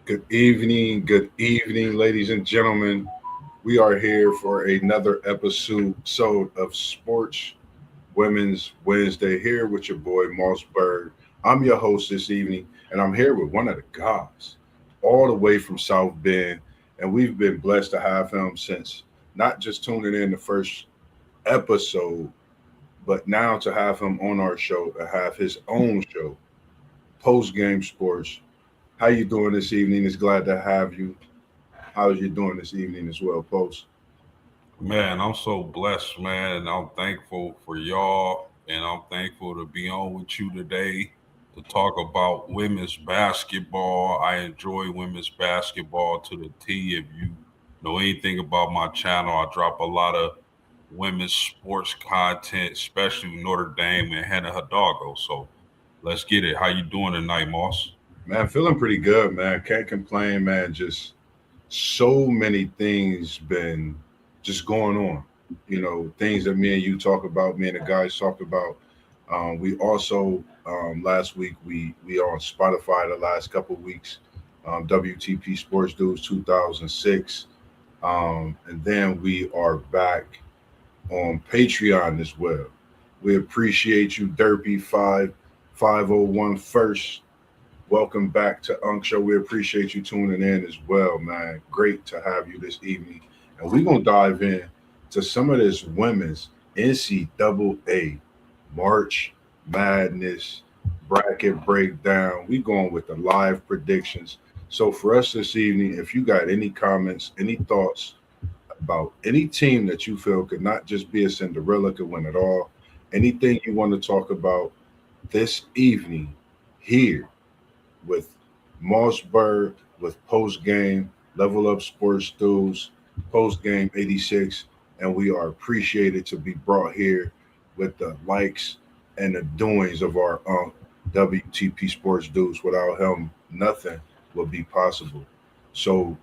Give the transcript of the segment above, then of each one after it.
Good evening, ladies and gentlemen. We are here for another episode of Sports Women's Wednesday. Here with your boy Mossberg. I'm your host this evening, and I'm here with one of the guys, all the way from South Bend, and we've been blessed to have him since not just tuning in the first episode, but now to have him on our show, to have his own show, Post Game Sports. How you doing this evening? It's glad to have you. How's you doing this evening as well, Post? Man, I'm so blessed, man, and I'm thankful for y'all, and I'm thankful to be on with you today to talk about women's basketball. I enjoy women's basketball to the T. If you know anything about my channel, I drop a lot of women's sports content, especially Notre Dame and Hannah Hidalgo. So let's get it. How you doing tonight, Moss? Man, feeling pretty good, man. Can't complain, man. Just so many things been just going on. Things that me and you talk about, me and the guys talk about. We also last week we are on Spotify the last couple of weeks. WTP Sports Dudes 2006, and then we are back on Patreon as well. We appreciate you, Derpy 5501 first. Welcome back to Unk Show. We appreciate you tuning in as well, man. Great to have you this evening. And we're going to dive in to some of this women's NCAA March Madness bracket breakdown. We going with the live predictions. So for us this evening, if you got any comments, any thoughts about any team that you feel could not just be a Cinderella, could win it all, anything you want to talk about this evening here with Mossberg, with post game, Level Up Sports Dudes, post game 86. And we are appreciated to be brought here with the likes and the doings of our WTP Sports Dudes. Without him, nothing would be possible. So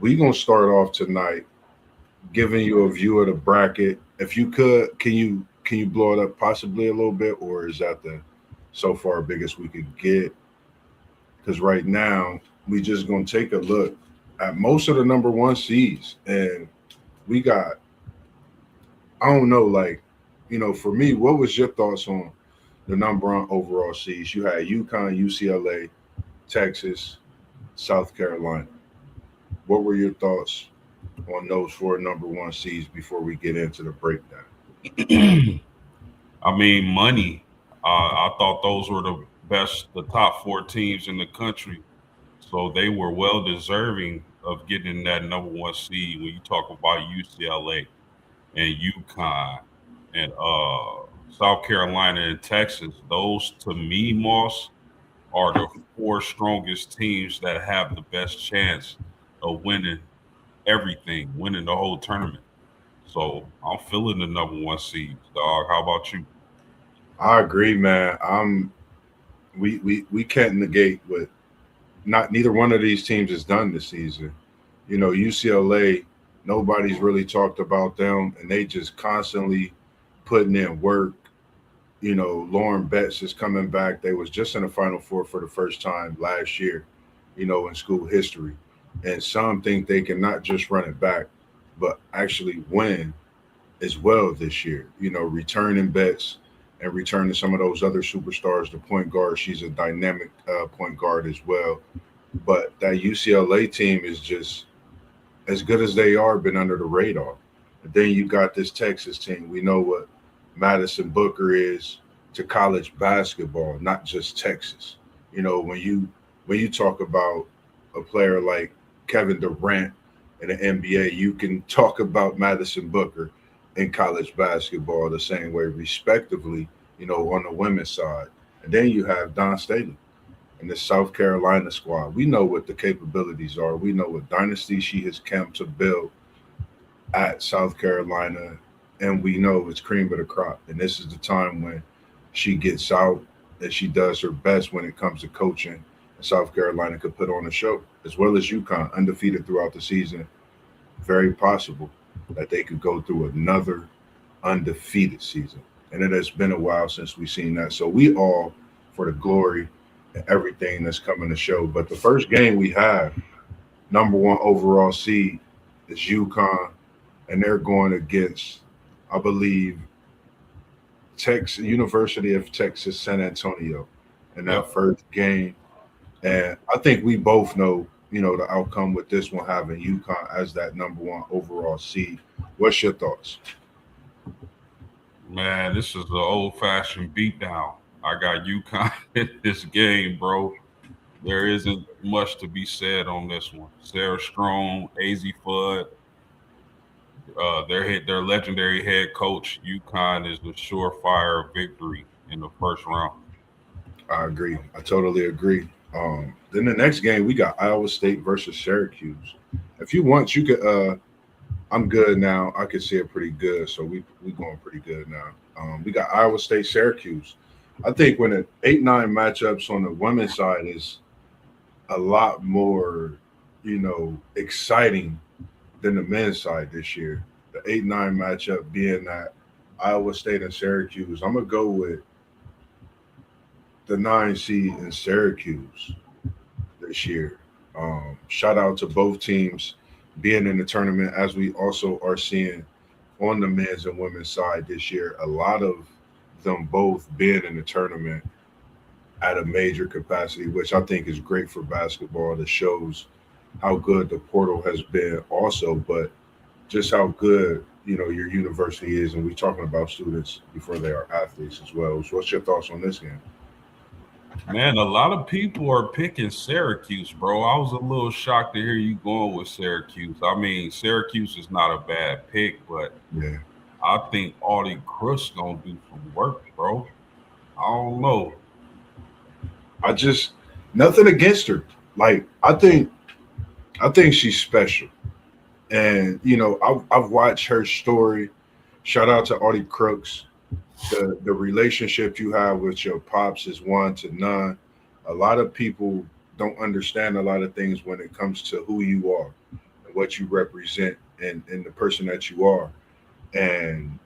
we're going to start off tonight giving you a view of the bracket. If you could, can you blow it up possibly a little bit, or is that the so far biggest we could get? Because right now we just gonna take a look at most of the number one seeds, and we got, I don't know, like, for me, what was your thoughts on the number one overall seeds? You had UConn, UCLA, Texas, South Carolina. What were your thoughts on those four number one seeds before we get into the breakdown? I mean, money. I thought those were the top four teams in the country. So they were well deserving of getting that number one seed when you talk about UCLA and UConn and South Carolina and Texas. Those to me, Moss, are the four strongest teams that have the best chance of winning everything, winning the whole tournament. So I'm feeling the number one seed, dog. How about you? I agree, man. We can't negate what not neither one of these teams has done this season. UCLA, nobody's really talked about them, and they just constantly putting in work. Lauren Betts is coming back. They was just in the Final Four for the first time last year, in school history. And some think they can not just run it back, but actually win as well this year. Returning Betts and returning some of those other superstars. The point guard, she's a dynamic point guard as well. But that UCLA team is just as good as they are, been under the radar. And then you got this Texas team. We know what Madison Booker is to college basketball, not just Texas. When you talk about a player like Kevin Durant in the NBA, you can talk about Madison Booker in college basketball the same way, respectively, on the women's side. And then you have Don Staley and the South Carolina squad. We know what the capabilities are. We know what dynasty she has come to build at South Carolina, and we know it's cream of the crop. And this is the time when she gets out and she does her best when it comes to coaching. And South Carolina could put on a show, as well as UConn, undefeated throughout the season. Very possible that they could go through another undefeated season. And it has been a while since we've seen that. So we all, for the glory and everything that's coming to show. But the first game we have, number one overall seed, is UConn, and they're going against, I believe, Texas University of Texas San Antonio in that Yep. first game. And I think we both know, the outcome with this one having UConn as that number one overall seed. What's your thoughts? Man, this is an old fashioned beatdown. I got UConn in this game, bro. There isn't much to be said on this one. Sarah Strong, AZ Fudd, their legendary head coach, UConn is the surefire victory in the first round. I agree. I totally agree. Then the next game we got Iowa State versus Syracuse. If you want, you could. I'm good now. I can see it pretty good, so we going pretty good now. We got Iowa State Syracuse. I think when the 8-9 matchups on the women's side is a lot more, exciting than the men's side this year. The 8-9 matchup being that Iowa State and Syracuse. I'm gonna go with the 9 seed in Syracuse this year. Shout out to both teams being in the tournament, as we also are seeing on the men's and women's side this year. A lot of them both being in the tournament at a major capacity, which I think is great for basketball. That shows how good the portal has been, also, but just how good your university is. And we're talking about students before they are athletes as well. So, what's your thoughts on this game? Man, a lot of people are picking Syracuse, bro. I was a little shocked to hear you going with Syracuse. I mean, Syracuse is not a bad pick, but Yeah, I think Audie Crooks gonna do some work, bro. I don't know. I just nothing against her. Like I think she's special, and I've watched her story. Shout out to Artie Crooks. The relationship you have with your pops is one to none. A lot of people don't understand a lot of things when it comes to who you are and what you represent, and the person that you are. And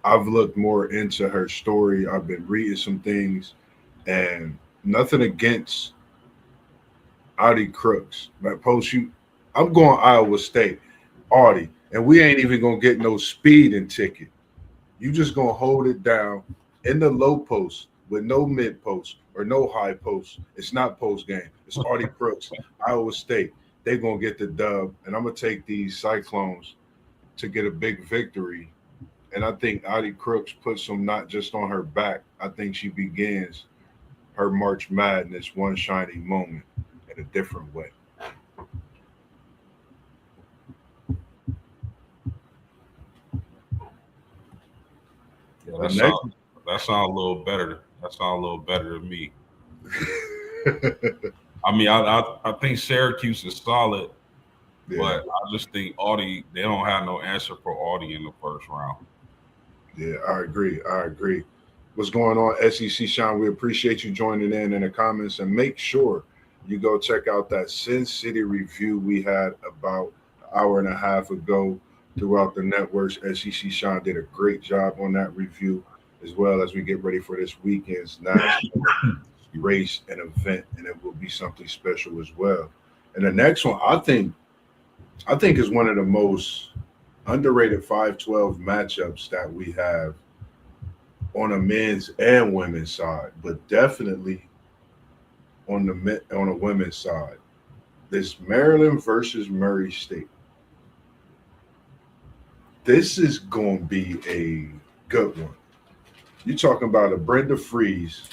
I've looked more into her story. I've been reading some things, and nothing against Audie Crooks. Like post you, I'm going Iowa State, Audie, and we ain't even gonna get no speeding ticket. You just gonna hold it down in the low post with no mid post or no high post. It's not post game. It's Audie Crooks, Iowa State. They gonna get the dub, and I'm gonna take these Cyclones to get a big victory. And I think Audie Crooks puts them not just on her back. I think she begins her March Madness one shining moment in a different way. Yeah, The next, that sound a little better. That sound a little better to me. I mean, I think Syracuse is solid, yeah, but I just think Audie they don't have no answer for Audie in the first round. yeah, I agree. I agree. What's going on, SEC Sean? We appreciate you joining in the comments, and make sure you go check out that Sin City review we had about an hour and a half ago throughout the networks. SEC Sean did a great job on that review, as well as we get ready for this weekend's national race and event, and it will be something special as well. And the next one, I think is one of the most underrated 5-12 matchups that we have on a men's and women's side, but definitely on a women's side. This Maryland versus Murray State. This is going to be a good one. You're talking about a Brenda Freeze.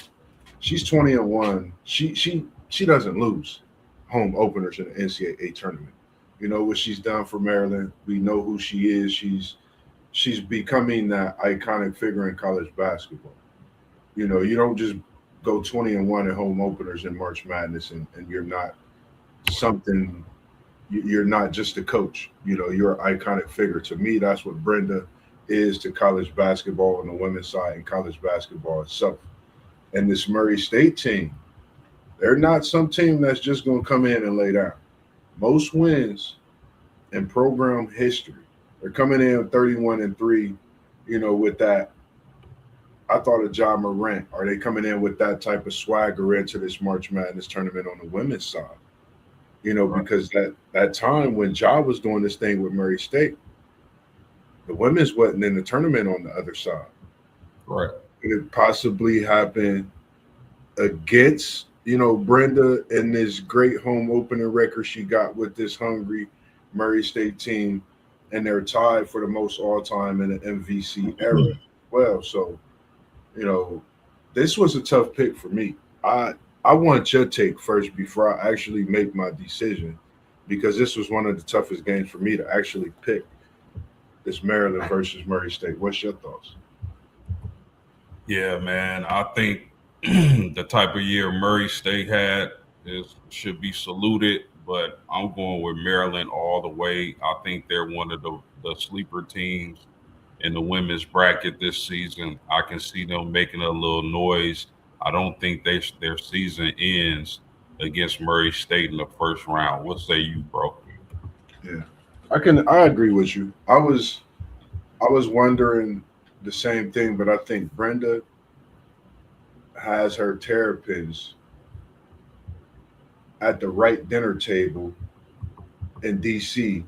She's 20-1. She doesn't lose home openers in the NCAA tournament. You know what she's done for Maryland. We know who she is. She's becoming that iconic figure in college basketball. You don't just go 20-1 at home openers in March Madness, and you're not something. You're not just a coach. You're an iconic figure. To me, that's what Brenda is to college basketball on the women's side and college basketball itself. And this Murray State team, they're not some team that's just going to come in and lay down. Most wins in program history, they're coming in 31-3, with that I thought of John Morant. Are they coming in with that type of swagger into this March Madness tournament on the women's side? Right. Because that time when Ja was doing this thing with Murray State, the women's wasn't in the tournament on the other side. Right. Could it possibly happen against, Brenda and this great home opener record she got with this hungry Murray State team, and they're tied for the most all time in the MVC era? Well, so you know, this was a tough pick for me. I want your take first before I actually make my decision, because this was one of the toughest games for me to actually pick. This Maryland versus Murray State. What's your thoughts? Yeah, man. I think the type of year Murray State had should be saluted, but I'm going with Maryland all the way. I think they're one of the sleeper teams in the women's bracket this season. I can see them making a little noise. I don't think their season ends against Murray State in the first round. What say you, bro? Yeah, I agree with you. I was wondering the same thing, but I think Brenda has her terrapins at the right dinner table in DC,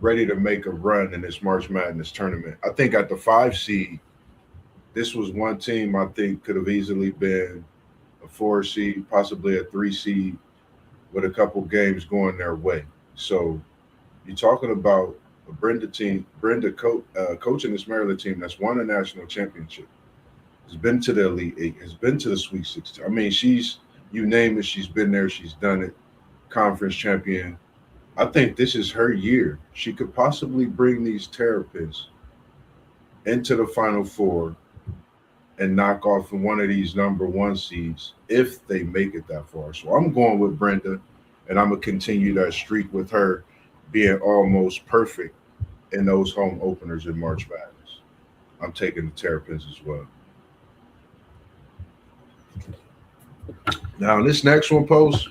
ready to make a run in this March Madness tournament. I think at the 5 seed, this was one team I think could have easily been a 4 seed, possibly a 3 seed, with a couple games going their way. So you're talking about a Brenda team, coaching this Maryland team that's won a national championship, has been to the Elite Eight, has been to the Sweet 16. I mean, you name it, she's been there, she's done it. Conference champion. I think this is her year. She could possibly bring these Terrapins into the Final Four and knock off one of these number one seeds if they make it that far. So I'm going with Brenda, and I'm going to continue that streak with her being almost perfect in those home openers in March Madness. I'm taking the Terrapins as well. Now, this next one, post,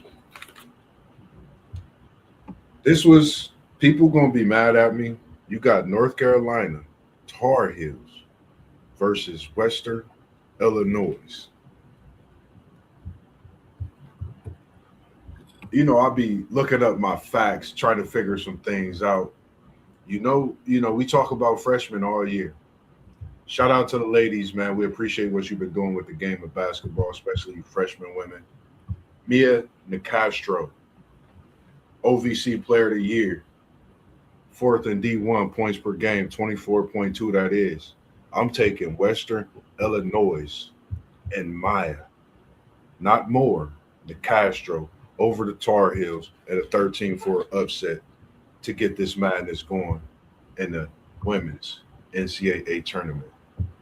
this was people going to be mad at me. You got North Carolina Tar Heels versus Western Illinois. I'll be looking up my facts, trying to figure some things out. We talk about freshmen all year. Shout out to the ladies, man. We appreciate what you've been doing with the game of basketball, especially freshman women. Mia Nicastro, OVC Player of the Year, fourth in D1 points per game, 24.2 that is. I'm taking Western Illinois and Maya, not more, Nicastro over the Tar Heels at a 13-4 upset to get this madness going in the women's NCAA tournament.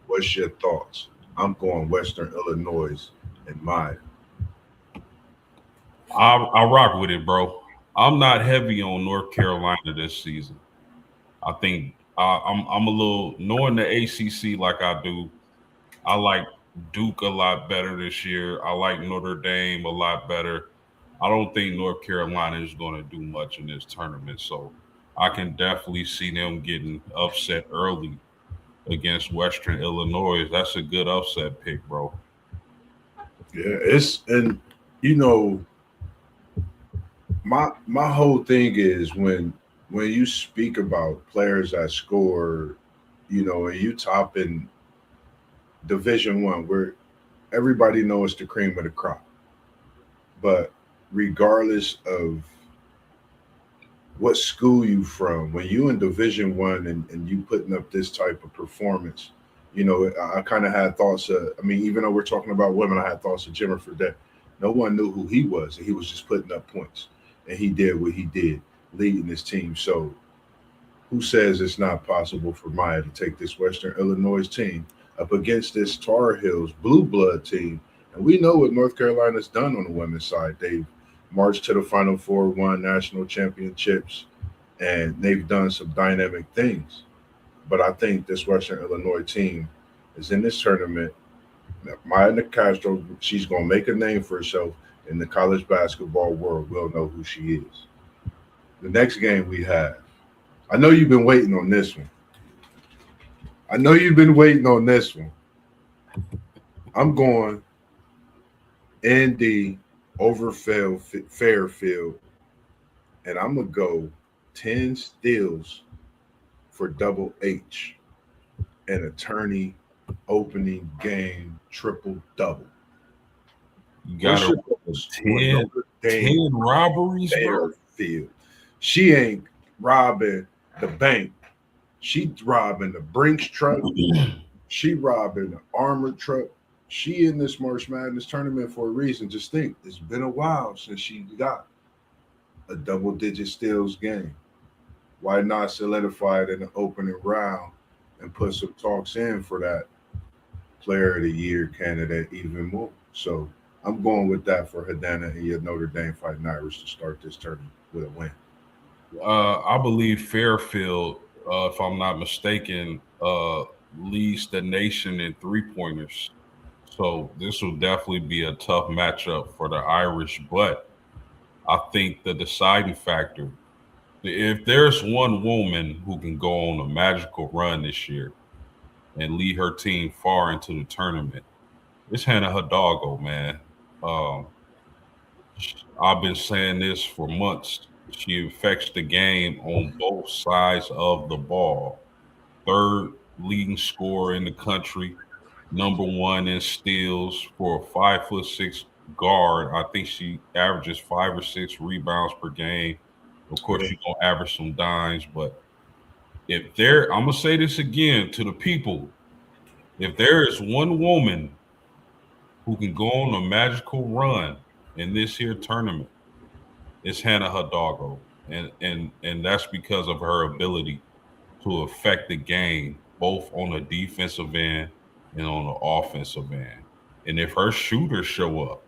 What's your thoughts? I'm going Western Illinois and Maya. I rock with it, bro. I'm not heavy on North Carolina this season. I think I'm a little knowing the ACC like I do. I like Duke a lot better this year. I like Notre Dame a lot better. I don't think North Carolina is going to do much in this tournament, so I can definitely see them getting upset early against Western Illinois. That's a good upset pick, bro. Yeah, you know my whole thing is when you speak about players that score, and you top in Division 1, where everybody knows the cream of the crop. But regardless of what school you from, when you in Division 1 and you putting up this type of performance, I kind of had thoughts of, I mean, even though we're talking about women, I had thoughts of Jimmer Fredette. No one knew who he was, and he was just putting up points. And he did what he did, leading his team. So who says it's not possible for Maya to take this Western Illinois team up against this Tar Heels blue blood team? And we know what North Carolina's done on the women's side. They've marched to the Final Four, won national championships, and they've done some dynamic things. But I think this Western Illinois team is in this tournament. Maya Nicastro, she's going to make a name for herself in the college basketball world. We'll know who she is. The next game we have, I know you've been waiting on this one. I'm going ND over Fairfield, and I'm gonna go 10 steals for Double H and attorney opening game triple double. You got What's her your thoughts on 10, Notre Dame 10 robberies, bro. Fairfield? She ain't robbing the bank. She robbing the Brinks truck. She robbing the armored truck. She in this March Madness tournament for a reason. Just think, it's been a while since she got a double-digit steals game. Why not solidify it in the opening round and put some talks in for that player of the year candidate even more? So I'm going with that for Hedana and your Notre Dame Fighting Irish to start this tournament with a win. I believe Fairfield, if I'm not mistaken, leads the nation in 3-pointers. So this will definitely be a tough matchup for the Irish. But I think the deciding factor, if there's one woman who can go on a magical run this year and lead her team far into the tournament, it's Hannah Hidalgo, man. Um, I've been saying this for months. She affects the game on both sides of the ball. Third leading scorer in the country, number one in steals for a 5'6" guard. I think she averages 5 or 6 rebounds per game. Of course, Yeah. she's gonna average some dimes, but if there, I'm gonna say this again to the people: if there is one woman who can go on a magical run in this here tournament, it's Hannah Hidalgo, and that's because of her ability to affect the game both on the defensive end and on the offensive end. And if her shooters show up,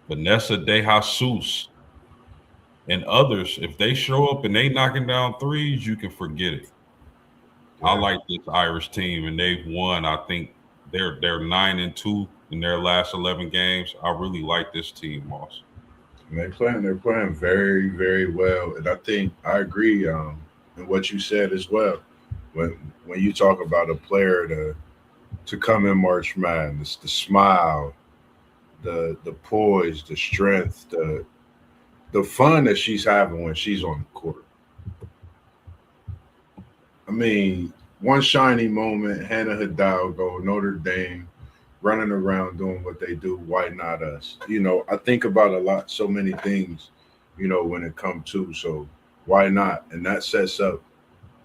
Vanessa De Jesus and others, if they show up and they knocking down threes, you can forget it. I Yeah. like this Irish team, and they've won. I think they're 9-2 in their last 11 games. I really like this team, Moss. And they're playing very, very well. And I think I agree in what you said as well. When you talk about a player to come in March Madness, the smile, the poise, the strength, the fun that she's having when she's on the court. I mean, one shiny moment, Hannah Hidalgo, Notre Dame, running around doing what they do. Why not us? I think about a lot, so many things, when it comes to. So why not? And that sets up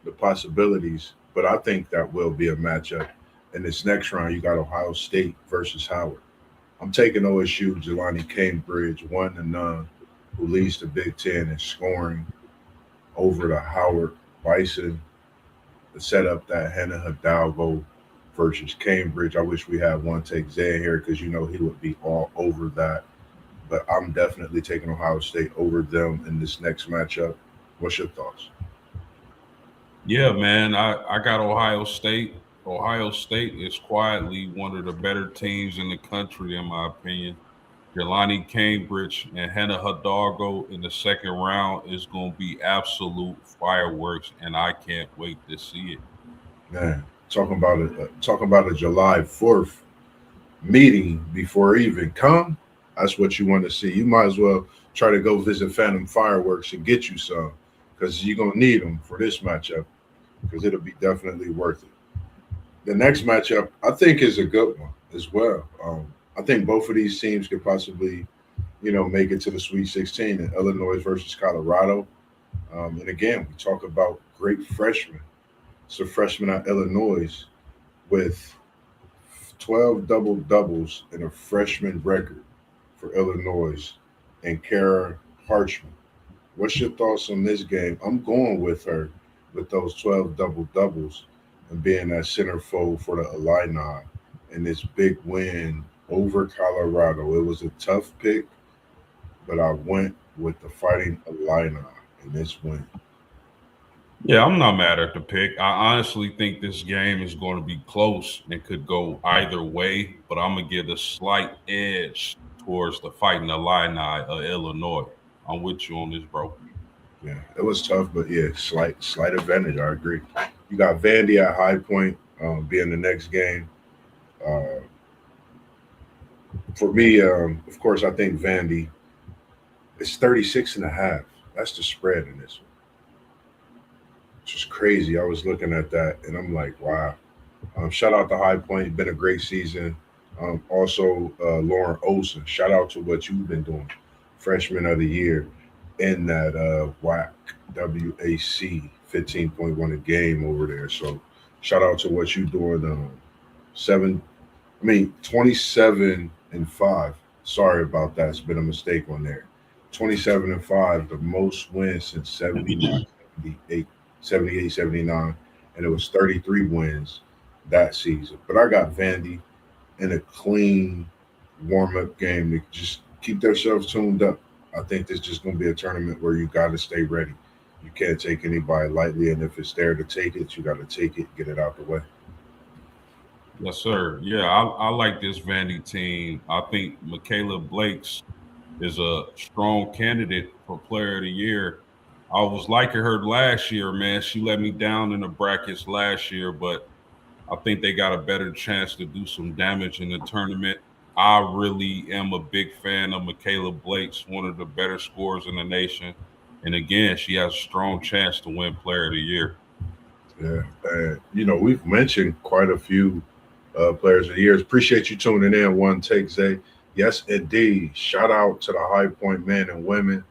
the possibilities. But I think that will be a matchup. In this next round, you got Ohio State versus Howard. I'm taking OSU, Jelani Cambridge, 1-0, who leads the Big Ten in scoring over the Howard Bison to set up that Hannah Hidalgo versus Cambridge. I wish we had one take Zay here because he would be all over that. But I'm definitely taking Ohio State over them in this next matchup. What's your thoughts? Yeah, man, I got Ohio State. Ohio State is quietly one of the better teams in the country, in my opinion. Jelani Cambridge and Hannah Hidalgo in the second round is going to be absolute fireworks, and I can't wait to see it. Man, talking about a July 4th meeting before it even come. That's what you want to see. You might as well try to go visit Phantom Fireworks and get you some because you're gonna need them for this matchup because it'll be definitely worth it. The next matchup I think is a good one as well. I think both of these teams could possibly, make it to the Sweet 16 in Illinois versus Colorado. And again, we talk about great freshmen. It's a freshman at Illinois with 12 double doubles and a freshman record for Illinois and Kara Harchman. What's your thoughts on this game? I'm going with her with those 12 double doubles and being that centerfold for the Illini in this big win over Colorado. It was a tough pick, but I went with the Fighting Illini in this win. Yeah, I'm not mad at the pick. I honestly think this game is going to be close and could go either way, but I'm going to give a slight edge towards the Fighting Illini of Illinois. I'm with you on this, bro. Yeah, it was tough, but yeah, slight advantage. I agree. You got Vandy at High Point being the next game. Uh, for me, of course, I think Vandy is 36 and a half. That's the spread in this one. It's just crazy. I was looking at that and I'm like, wow. Shout out to High Point. Been a great season. Also, Lauren Olson. Shout out to what you've been doing. Freshman of the year in that WAC 15.1 a game over there. So shout out to what you're doing. Seven, 27-5. Sorry about that. It's been a mistake on there. 27-5, the most wins since 79, 78, 78, 79, and it was 33 wins that season. But I got Vandy in a clean warm up game to just keep themselves tuned up. I think this is just going to be a tournament where you got to stay ready. You can't take anybody lightly, and if it's there to take it, you got to take it, get it out the way. Yes, sir. Yeah, I like this Vandy team. I think Michaela Blake's is a strong candidate for Player of the Year. I was liking her last year, man. She let me down in the brackets last year, but I think they got a better chance to do some damage in the tournament. I really am a big fan of Michaela Blake's, one of the better scorers in the nation. And again, she has a strong chance to win Player of the Year. Yeah, and we've mentioned quite a few players of the years. Appreciate you tuning in. One take, Zay. Yes, indeed. Shout out to the High Point men and women,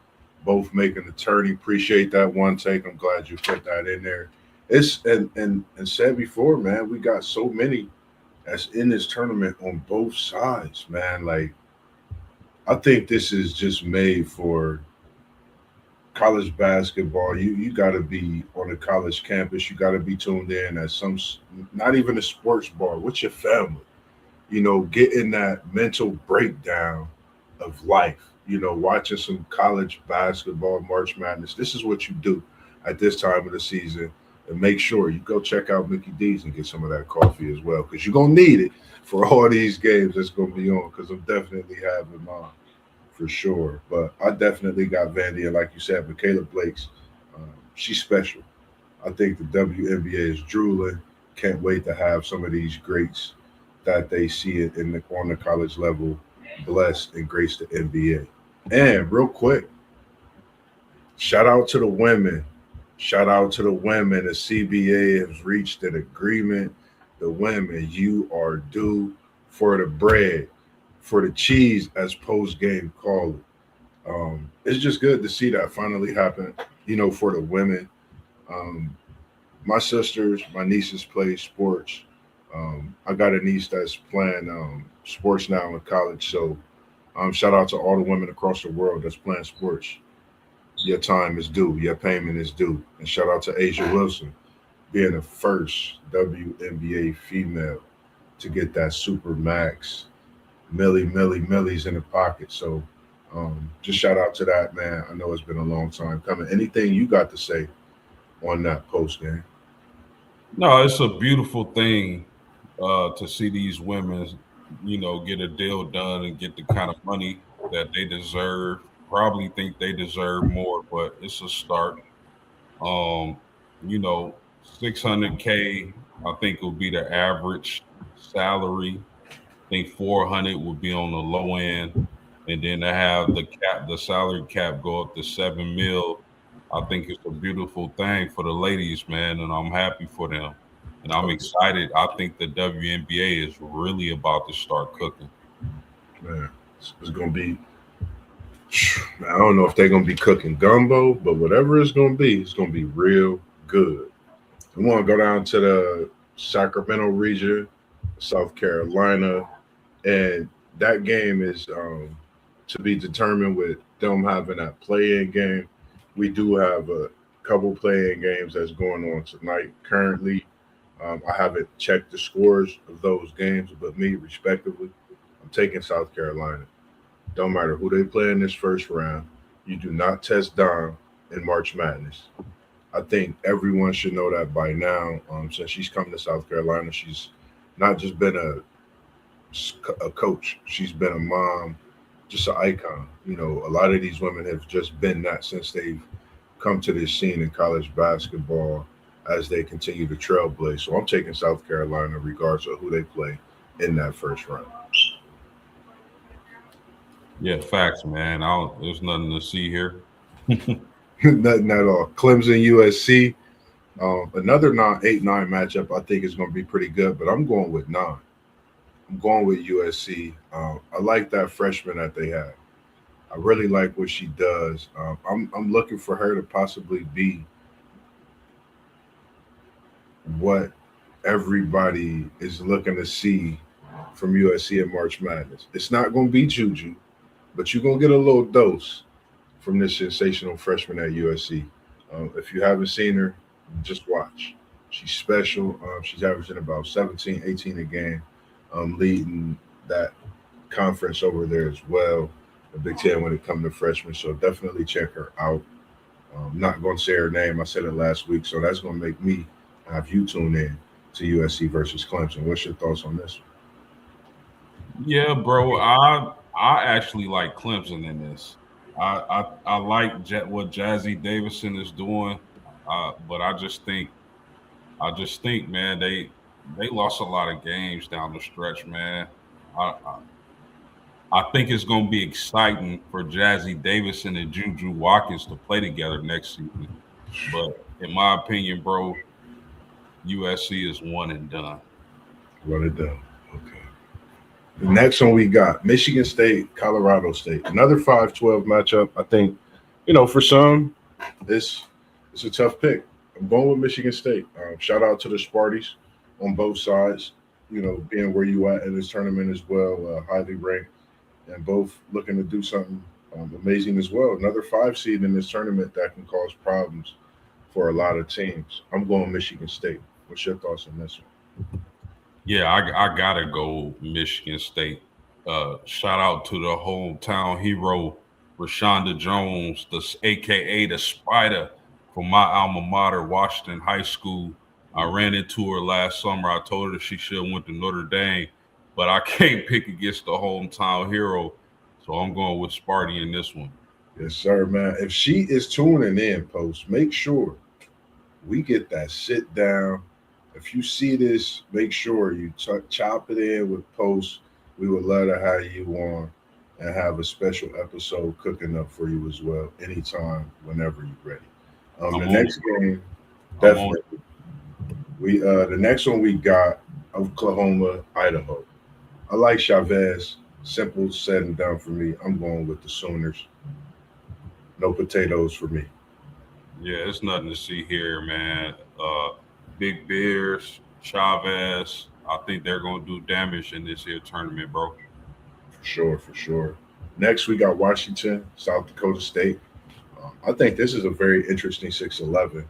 both making the tourney. Appreciate that one take. I'm glad you put that in there. It's and said before, man. We got so many that's in this tournament on both sides, man. Like I think this is just made for college basketball. You got to be on a college campus. You got to be tuned in at some, not even a sports bar with your family. Getting that mental breakdown of life. Watching some college basketball, March Madness. This is what you do at this time of the season. And make sure you go check out Mickey D's and get some of that coffee as well, because you're going to need it for all these games that's going to be on, because I'm definitely having mine for sure. But I definitely got Vandy, and like you said, Michaela Blake's, she's special. I think the WNBA is drooling. Can't wait to have some of these greats that they see it on the college level bless and grace the NBA. And real quick, shout out to the women. Shout out to the women. The CBA has reached an agreement. The women, you are due for the bread, for the cheese, as post game call it. It's just good to see that finally happen, for the women. Um, my sisters, my nieces play sports. I got a niece that's playing sports now in college. So shout out to all the women across the world that's playing sports. Your time is due. Your payment is due. And shout out to Asia Wilson being the first WNBA female to get that super max millies in the pocket. So just shout out to that, man. I know it's been a long time coming. Anything you got to say on that post game? No, it's a beautiful thing to see these women, get a deal done and get the kind of money that they deserve. Probably think they deserve more, but it's a start. Um, 600K, I think will be the average salary. I think 400 would be on the low end, and then to have the salary cap go up to 7 mil. I think it's a beautiful thing for the ladies, man, and I'm happy for them. And I'm Okay, excited. I think the WNBA is really about to start cooking. man. It's gonna be. I don't know if they're gonna be cooking gumbo, but whatever it's gonna be real good. We want to go down to the Sacramento region, South Carolina, and that game is to be determined with them having that play-in game. We do have a couple play-in games that's going on tonight. Currently, I haven't checked the scores of those games, but me, respectively, I'm taking South Carolina. Don't matter who they play in this first round. You do not test down in March Madness. I think everyone should know that by now. Since she's come to South Carolina, she's not just been a coach. She's been a mom, just an icon. A lot of these women have just been that since they've come to this scene in college basketball as they continue to trailblaze. So I'm taking South Carolina regardless of who they play in that first round. Yeah, facts, man. There's nothing to see here. Nothing at all. Clemson, USC. Another 8-9 matchup I think is going to be pretty good, but I'm going with 9. I'm going with USC. I like that freshman that they have. I really like what she does. I'm looking for her to possibly be what everybody is looking to see from USC in March Madness. It's not going to be Juju, but you're going to get a little dose from this sensational freshman at USC. If you haven't seen her, just watch. She's special. She's averaging about 17, 18 a game, leading that conference over there as well, the Big Ten when it comes to freshmen. So definitely check her out. I'm not going to say her name. I said it last week. So that's going to make me have you tune in to USC versus Clemson. What's your thoughts on this? Yeah, bro. I actually like Clemson in this. I like what Jazzy Davison is doing, but I just think, man, they lost a lot of games down the stretch, man. I I think it's going to be exciting for Jazzy Davison and Juju Watkins to play together next season. But in my opinion, bro, USC is one and done. Run it down. Okay. The next one we got Michigan State, Colorado State. Another 5-12 matchup. I think, for some, this it's a tough pick. I'm going with Michigan State. Shout out to the Sparties on both sides. Being where you at in this tournament as well, highly ranked, and both looking to do something amazing as well. Another 5 seed in this tournament that can cause problems for a lot of teams. I'm going Michigan State. What's your thoughts on this one? Yeah, I gotta go Michigan State. Shout out to the hometown hero, Rashonda Jones, AKA the Spider from my alma mater, Washington High School. I ran into her last summer. I told her she should have went to Notre Dame, but I can't pick against the hometown hero, so I'm going with Sparty in this one. Yes, sir, man. If she is tuning in, Post, make sure we get that sit down. If you see this, make sure you chop it in with Post. We would love to have you on and have a special episode cooking up for you as well, anytime, whenever you're ready. The I'm on next it. game, I'm on definitely. The next one we got Oklahoma, Idaho. I like Chavez. Simple said and done for me. I'm going with the Sooners. No potatoes for me. Yeah, it's nothing to see here, man. Big Bears, Chavez. I think they're gonna do damage in this here tournament, bro. For sure, for sure. Next, we got Washington, South Dakota State. I think this is a very interesting 6-11.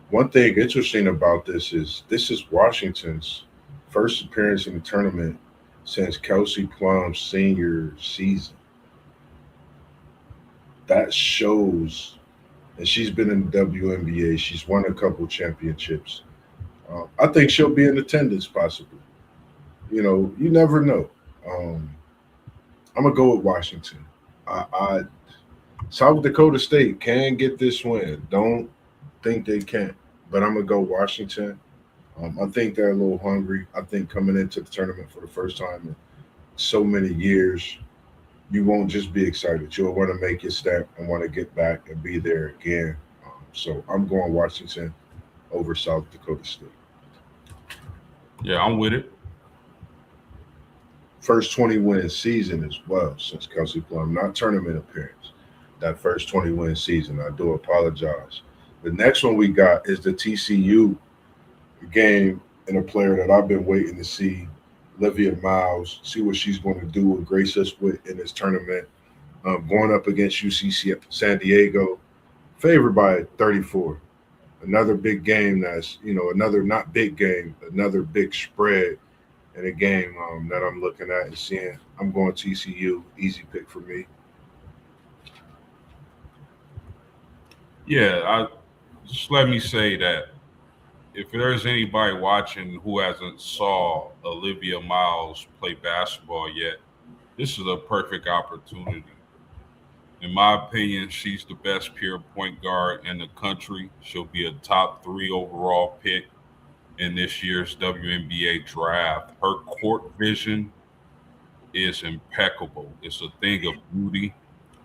One thing interesting about this is Washington's first appearance in the tournament since Kelsey Plum's senior season. That shows, and she's been in the WNBA. She's won a couple championships. I think she'll be in attendance possibly. You never know. Um, I'm gonna go with Washington. I South Dakota State can get this win. Don't think they can't, but I'm gonna go Washington. I think they're a little hungry. I think coming into the tournament for the first time in so many years, you won't just be excited. You'll want to make your step and want to get back and be there again. So I'm going Washington over South Dakota State. Yeah, I'm with it. First 20-win season as well since Kelsey Plum, not tournament appearance. That first 20-win season. I do apologize. The next one we got is the TCU game and a player that I've been waiting to see, Olivia Miles, see what she's going to do and grace us with in this tournament. Going up against UC San Diego, favored by 34. Another big game another not big game, another big spread in a game that I'm looking at and seeing. I'm going TCU, easy pick for me. Yeah, just let me say that if there's anybody watching who hasn't saw Olivia Miles play basketball yet, this is a perfect opportunity. In my opinion, she's the best pure point guard in the country. She'll be a top 3 overall pick. in this year's WNBA draft. Her court vision is impeccable. It's a thing of beauty.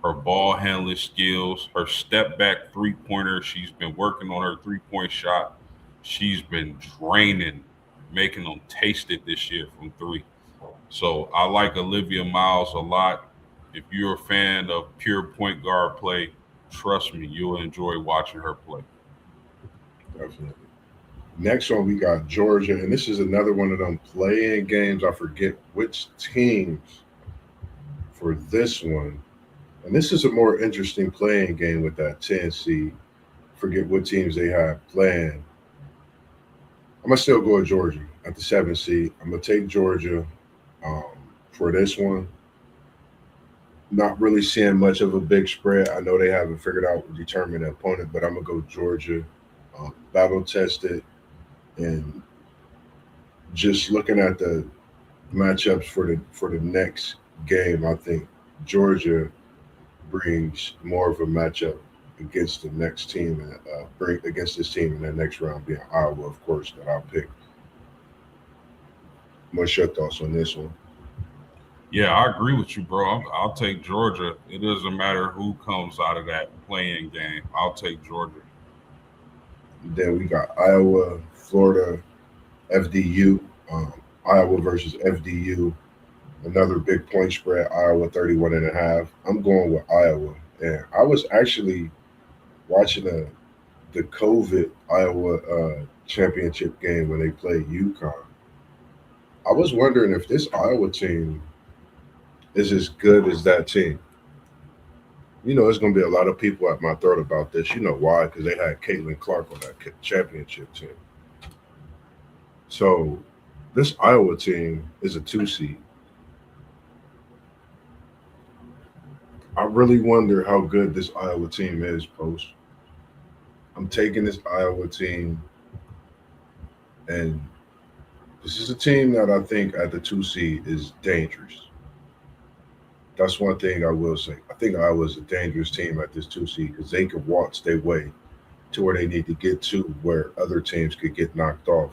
Her ball handling skills, her step back 3 pointer. She's been working on her 3 point shot. She's been draining, making them taste it this year from three. So I like Olivia Miles a lot. If you're a fan of pure point guard play, trust me, you'll enjoy watching her play. Definitely. Next one, we got Georgia, and this is another one of them play-in games. I forget which teams for this one. And this is a more interesting playing game with that 10 seed. Forget what teams they have playing. I'm gonna still go with Georgia at the 7 seed. I'm gonna take Georgia um, for this one. Not really seeing much of a big spread. I know they haven't figured out determine the opponent, but I'm gonna go Georgia. Battle tested, and just looking at the matchups for the next game, I think Georgia brings more of a matchup against the next team and bring against this team in the next round, being Iowa, of course, that I'll pick. What's your thoughts on this one? Yeah, I agree with you, bro. I'll take Georgia. It doesn't matter who comes out of that playing game. I'll take Georgia. Then we got Iowa, Florida, FDU. Iowa versus FDU. Another big point spread. Iowa 31 and a half. I'm going with Iowa, and I was actually watching the COVID Iowa championship game when they played UConn. I was wondering if this Iowa team is as good as that team. You know, there's going to be a lot of people at my throat about this. You know why? Because they had Caitlin Clark on that championship team. So this Iowa team is a 2 seed. I really wonder how good this Iowa team is, Post. I'm taking this Iowa team, and this is a team that I think at the 2 seed is dangerous. That's one thing I will say. I think Iowa's a dangerous team at this 2 seed because they could watch their way to where they need to get to, where other teams could get knocked off,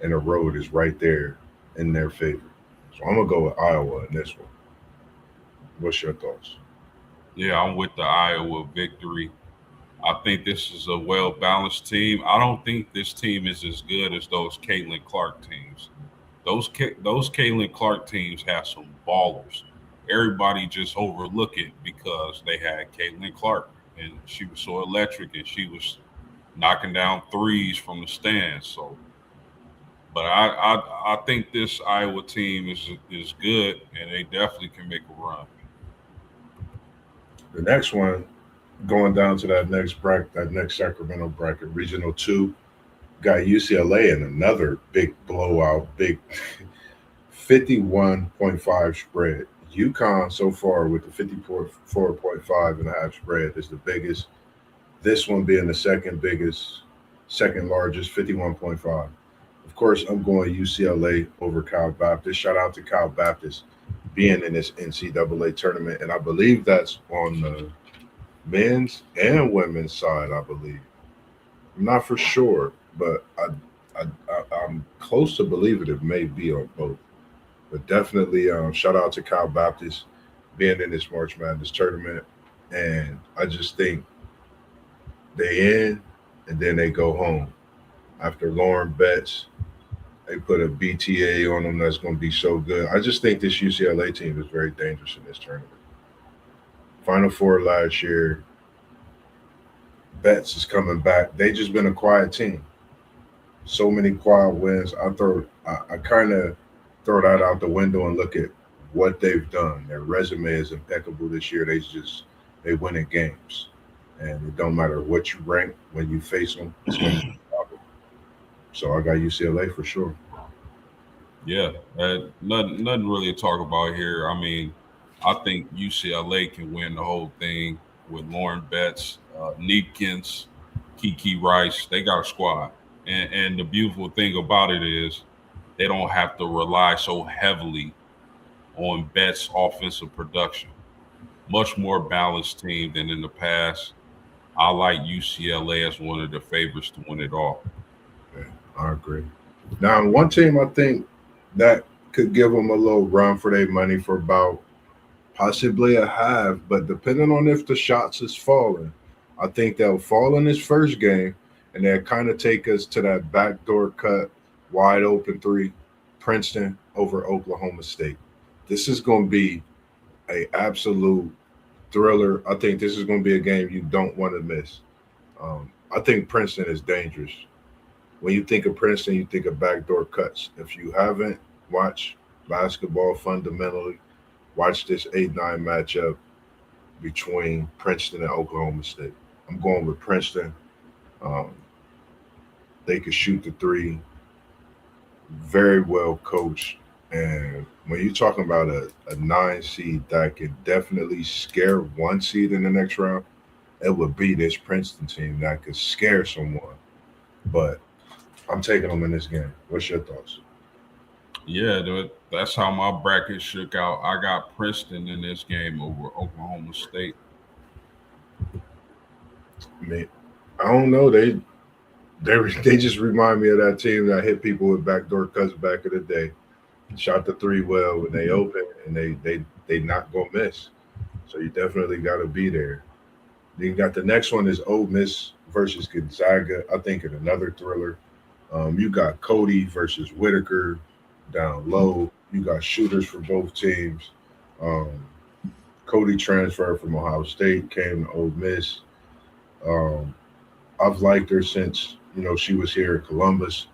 and the road is right there in their favor. So I'm gonna go with Iowa in this one. What's your thoughts? Yeah, I'm with the Iowa victory. I think this is a well balanced team. I don't think this team is as good as those Caitlin Clark teams. Those Caitlin Clark teams have some ballers. Everybody just overlook it because they had Caitlin Clark and she was so electric and she was knocking down threes from the stands. So, but I think this Iowa team is good and they definitely can make a run. The next one, going down to that next bracket, that next Sacramento bracket, Regional Two, got UCLA in another big blowout, big 51.5 spread. UConn so far with the 54.5 and a half spread is the biggest. This one being the second biggest, second largest, 51.5. Of course, I'm going UCLA over Cal Baptist. Shout out to Cal Baptist being in this NCAA tournament, and I believe that's on the men's and women's side. I believe. I'm not for sure, but I'm close to believing it may be on both. But definitely, shout out to Cal Baptist being in this March Madness tournament, and I just think they in, and then they go home after Lauren Betts. They put a BTA on them that's going to be so good. I just think this UCLA team is very dangerous in this tournament. Final four last year, Betts is coming back. They just been a quiet team. So many quiet wins. I kind of throw that out the window and look at what they've done. Their resume is impeccable this year. They win in games, and it don't matter what you rank when you face them. It's going to be a problem. So I got UCLA for sure. Yeah, nothing really to talk about here. I mean, I think UCLA can win the whole thing with Lauren Betts, Neekins, Kiki Rice. They got a squad, and the beautiful thing about it is they don't have to rely so heavily on Betts' offensive production. Much more balanced team than in the past. I like UCLA as one of the favorites to win it all. Yeah, I agree. Now, one team I think that could give them a little run for their money for about possibly a half, but depending on if the shots is falling, I think they'll fall in this first game, and they'll kind of take us to that backdoor cut, wide open three, Princeton over Oklahoma State. This is going to be a absolute thriller. I think this is going to be a game you don't want to miss. I think Princeton is dangerous. When you think of Princeton, you think of backdoor cuts. If you haven't watched basketball fundamentally, watch this 8-9 matchup between Princeton and Oklahoma State. I'm going with Princeton. Um, they could shoot the three, very well coached. And when you're talking about a 9 seed that could definitely scare 1 seed in the next round, it would be this Princeton team that could scare someone. But I'm taking them in this game. What's your thoughts? Yeah, dude, that's how my bracket shook out. I got Princeton in this game over Oklahoma State. I mean, I don't know. They just remind me of that team that hit people with backdoor cuts back in the day. Shot the three well when they open, and they not gonna miss. So you definitely got to be there. Then you got the next one is Ole Miss versus Gonzaga. I think in another thriller. You got Cody versus Whitaker down low. You got shooters for both teams. Um, Cody transferred from Ohio State, came to Ole Miss. Um, I've liked her since she was here in Columbus.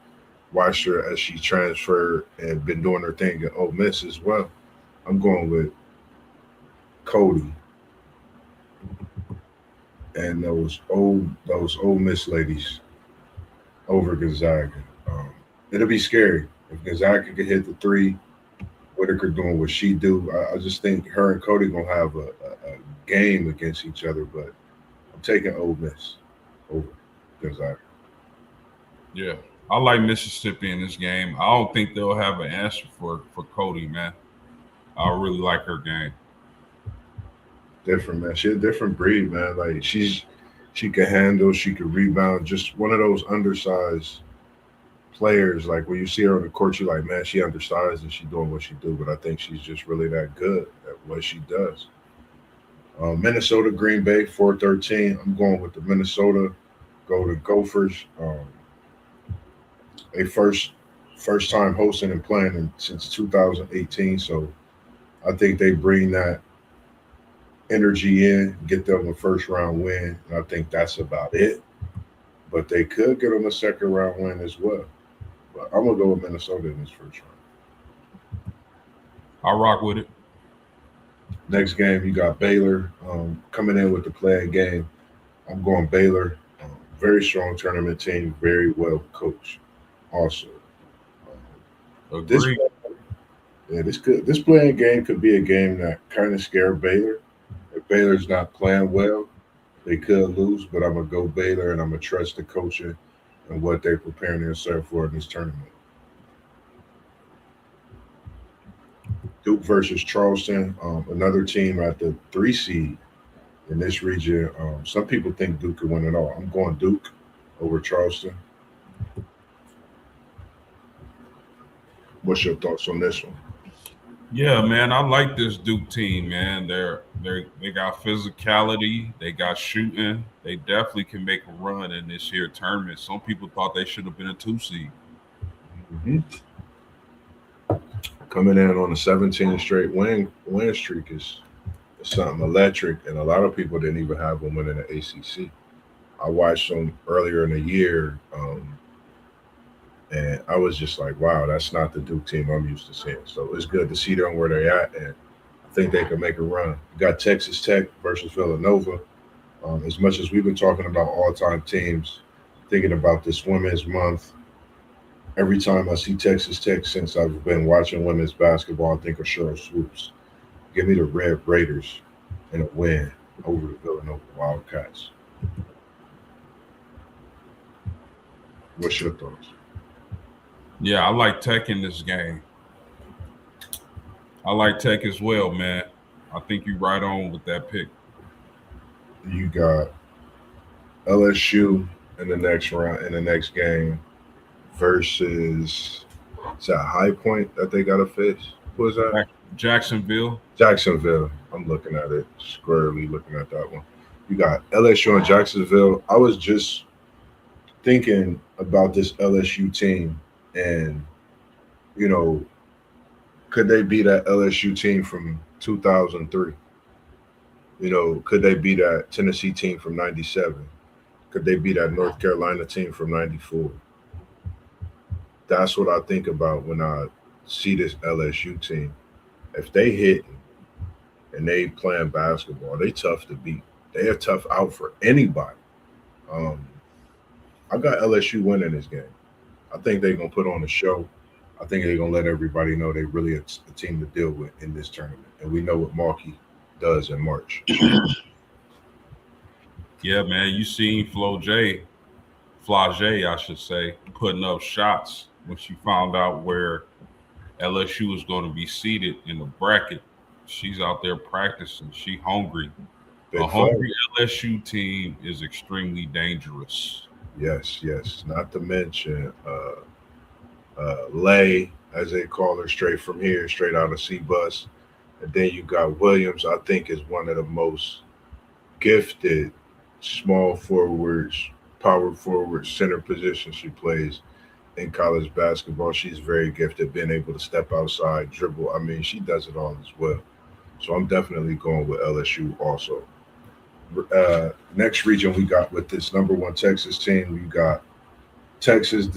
Watched her as she transferred and been doing her thing at Ole Miss as well. I'm going with Cody and those Ole Miss ladies over Gonzaga. Um, it'll be scary if Gonzaga could hit the three. Whitaker doing what she do. I just think her and Cody gonna have a game against each other. But I'm taking Ole Miss over Gonzaga. Yeah, I like Mississippi in this game. I don't think they'll have an answer for Cody, man. I really like her game. Different man. She a different breed, man. Like she can handle, she can rebound. Just one of those undersized players. Like when you see her on the court, you're like, man, she undersized and she doing what she do. But I think she's just really that good at what she does. Minnesota, Green Bay, 4-13. I'm going with the Minnesota Golden Gophers. They first time hosting and playing since 2018. So I think they bring that energy in, get them a first round win, and I think that's about it. But they could get them a second round win as well. But I'm gonna go with Minnesota in this first round. I rock with it. Next game, you got Baylor coming in with the playing game. I'm going Baylor. Very strong tournament team, very well coached. Also, this Agree. yeah, this playing game could be a game that kind of scare Baylor. If Baylor's not playing well, they could lose. But I'm gonna go Baylor, and I'm gonna trust the coaching and what they're preparing themselves for in this tournament. Duke versus Charleston, another team at the 3 seed in this region. Some people think Duke could win it all. I'm going Duke over Charleston. What's your thoughts on this one? Yeah, man, I like this Duke team, man. They got physicality, they got shooting. They definitely can make a run in this year tournament. Some people thought they should have been a 2 seed. Hmm. Coming in on a 17 straight win streak is something electric, and a lot of people didn't even have them winning the ACC. I watched them earlier in the year, and I was just like, wow, that's not the Duke team I'm used to seeing. So it's good to see them where they're at, and I think they can make a run. You got Texas Tech versus Villanova. As much as we've been talking about all-time teams, thinking about this Women's Month, every time I see Texas Tech since I've been watching women's basketball, I think of Cheryl Swoops. Give me the Red Raiders in a win over the Villanova Wildcats. What's your thoughts? Yeah, I like Tech in this game. I like Tech as well, man. I think you're right on with that pick. You got LSU in the next round, in the next game, versus is that High Point that they got to face? Who is that? Jacksonville. Jacksonville. I'm looking at it squarely, looking at that one. You got LSU and Jacksonville. I was just thinking about this LSU team, and you know, could they be that LSU team from 2003? Could they be that Tennessee team from '97? Could they be that North Carolina team from '94? That's what I think about when I see this LSU team. If they hit and they playing basketball, they tough to beat. They a tough out for anybody. Um, I got LSU winning this game. I think they're gonna put on a show. I think they're gonna let everybody know they really a team to deal with in this tournament, and we know what Markey does in March. Yeah, man. You seen Flage, I should say, putting up shots when she found out where LSU was going to be seated in the bracket. She's out there practicing. She hungry. A Big flag. hungry LSU team is extremely dangerous. Yes, yes. Not to mention Lay, as they call her, straight from here, straight out of C bus. And then you got Williams. I think is one of the most gifted small forwards, power forward, center position she plays in college basketball. She's very gifted, being able to step outside, dribble. I mean, she does it all as well. So I'm definitely going with LSU also. Next region we got with this number one Texas team, we got Texas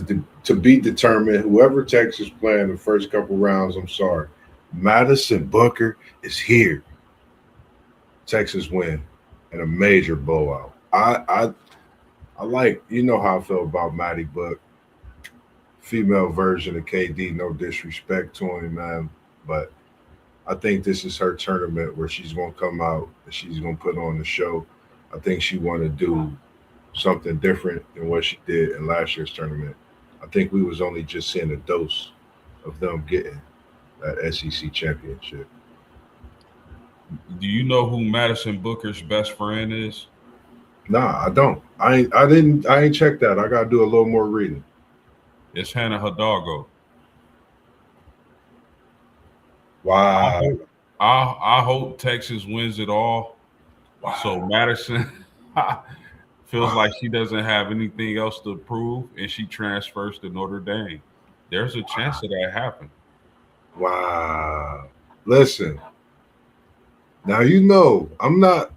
to be determined. Whoever Texas playing the first couple rounds, I'm sorry. Madison Booker is here. Texas win in a major blowout. I like, how I feel about Maddie Book, female version of KD. No disrespect to him, man, but I think this is her tournament where she's gonna come out and she's gonna put on the show. I think she want to do something different than what she did in last year's tournament. I think we was only just seeing a dose of them getting that SEC championship. Do you know who Madison Booker's best friend is? Nah, I don't. I ain't checked that. I gotta do a little more reading. It's Hannah Hidalgo. I Wow. hope, I hope Texas wins it all. So Madison feels like she doesn't have anything else to prove, and she transfers to Notre Dame. There's a chance of that happen. Wow. Listen, now I'm not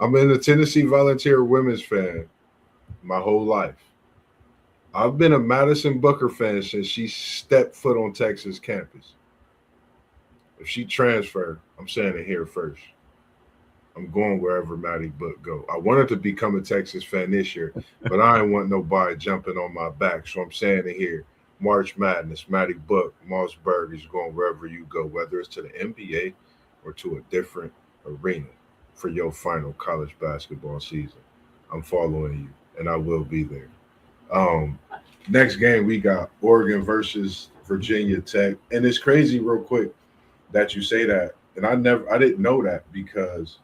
I'm in a Tennessee Volunteer women's fan my whole life. I've been a Madison Booker fan since she stepped foot on Texas campus. If she transferred, I'm saying it here first. I'm going wherever Maddie Book go. I wanted to become a Texas fan this year, but I ain't want nobody jumping on my back. So I'm saying it here. March Madness, Maddie Book, Mossberg is going wherever you go, whether it's to the NBA or to a different arena for your final college basketball season. I'm following you, and I will be there. Um, Next game we got Oregon versus Virginia Tech, and it's crazy, real quick, that you say that, and I didn't know that because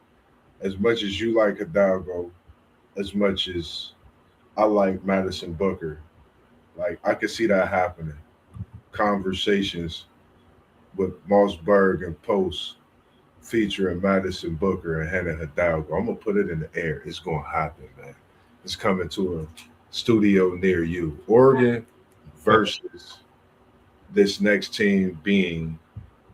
as much as you like Hidalgo, as much as I like Madison Booker, like I could see that happening. Conversations with Mossberg and Post featuring Madison Booker and Hannah Hidalgo. I'm gonna put it in the air. It's gonna happen, man. It's coming to a studio near you. Oregon versus this next team being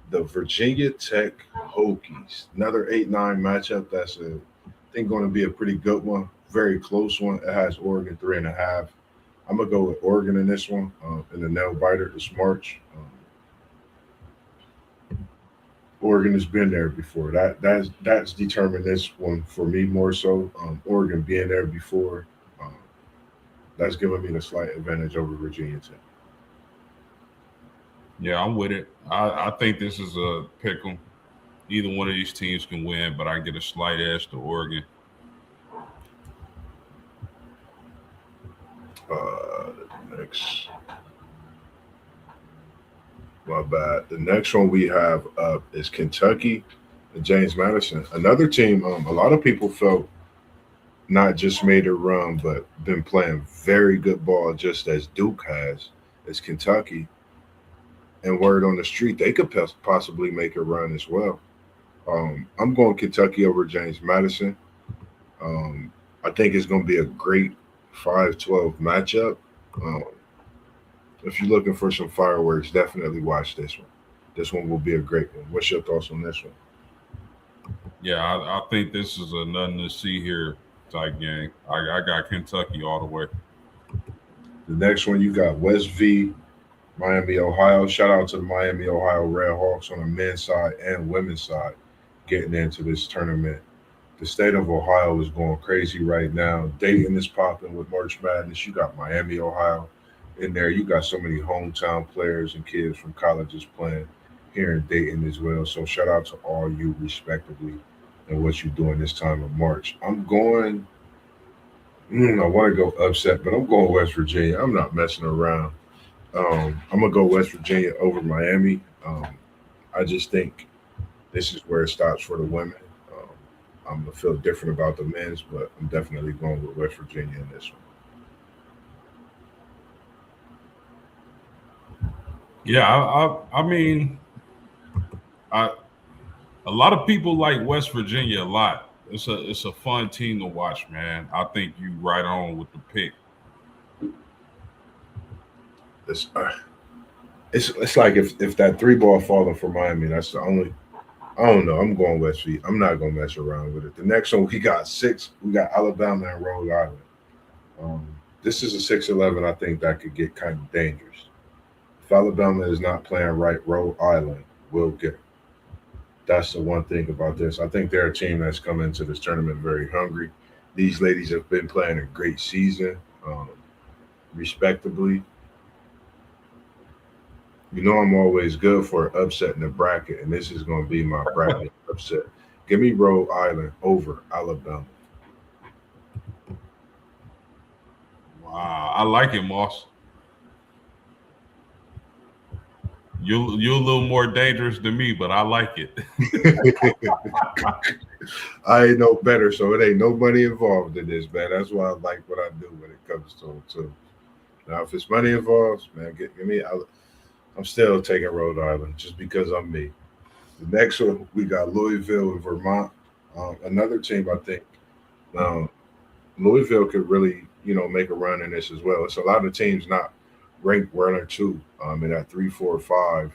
the Virginia Tech Hokies. Another 8-9 matchup. That's I think going to be a pretty good one. Very close one. It has Oregon 3.5. I'm gonna go with Oregon in this one. In the nail biter this March. Oregon has been there before. That's determined this one for me more so. Oregon being there before, um, that's giving me the slight advantage over Virginia Tech. Yeah, I'm with it. I think this is a pick 'em. Either one of these teams can win, but I get a slight edge to Oregon. Next, my bad. The next one we have up is Kentucky and James Madison. Another team. A lot of people felt not just made a run, but been playing very good ball, just as Duke has, as Kentucky. And word on the street, they could possibly make a run as well. I'm going Kentucky over James Madison. Um, I think it's going to be a great 5-12 matchup. Um, if you're looking for some fireworks, definitely watch this one. This one will be a great one. What's your thoughts on this one? Yeah, I think this is a nothing to see here type game. I got Kentucky all the way. The next one, you got West V, Miami, Ohio. Shout out to the Miami, Ohio Redhawks on the men's side and women's side getting into this tournament. The state of Ohio is going crazy right now. Dayton is popping with March Madness. You got Miami, Ohio in there. You got so many hometown players and kids from colleges playing here in Dayton as well. So shout out to all you respectively and what you're doing this time of March. I'm going, I want to go upset, but I'm going West Virginia. I'm not messing around. I'm going to go West Virginia over Miami. I just think this is where it stops for the women. Um, I'm gonna feel different about the men's, but I'm definitely going with West Virginia in this Yeah, I mean, I a lot of people like West Virginia a lot. It's a fun team to watch, man. I think you right on with the pick. one. It's like if that three ball falling for Miami, that's the only. I don't know. I'm going West V. I'm not gonna mess around with it. The next one we got six. We got Alabama and Rhode Island. Um, this is a 6-11. I think that could get kind of dangerous. If Alabama is not playing right, Rhode Island will get. That's the one thing about this. I think they're a team that's come into this tournament very hungry. These ladies have been playing a great season, um, respectably. You know I'm always good for an upset in the bracket, and this is going to be my bracket upset. Give me Rhode Island over Alabama. Wow, I like it, Moss. You're a little more dangerous than me, but I like it. I ain't no better, so it ain't no money involved in this, man. That's why I like what I do when it comes to it, too. Now, if it's money involved, man, give me. I'm still taking Rhode Island just because I'm me. The next one, we got Louisville and Vermont. Another team, I think. Um, Louisville could really, make a run in this as well. It's a lot of teams not ranked one or two in that 3, 4, 5,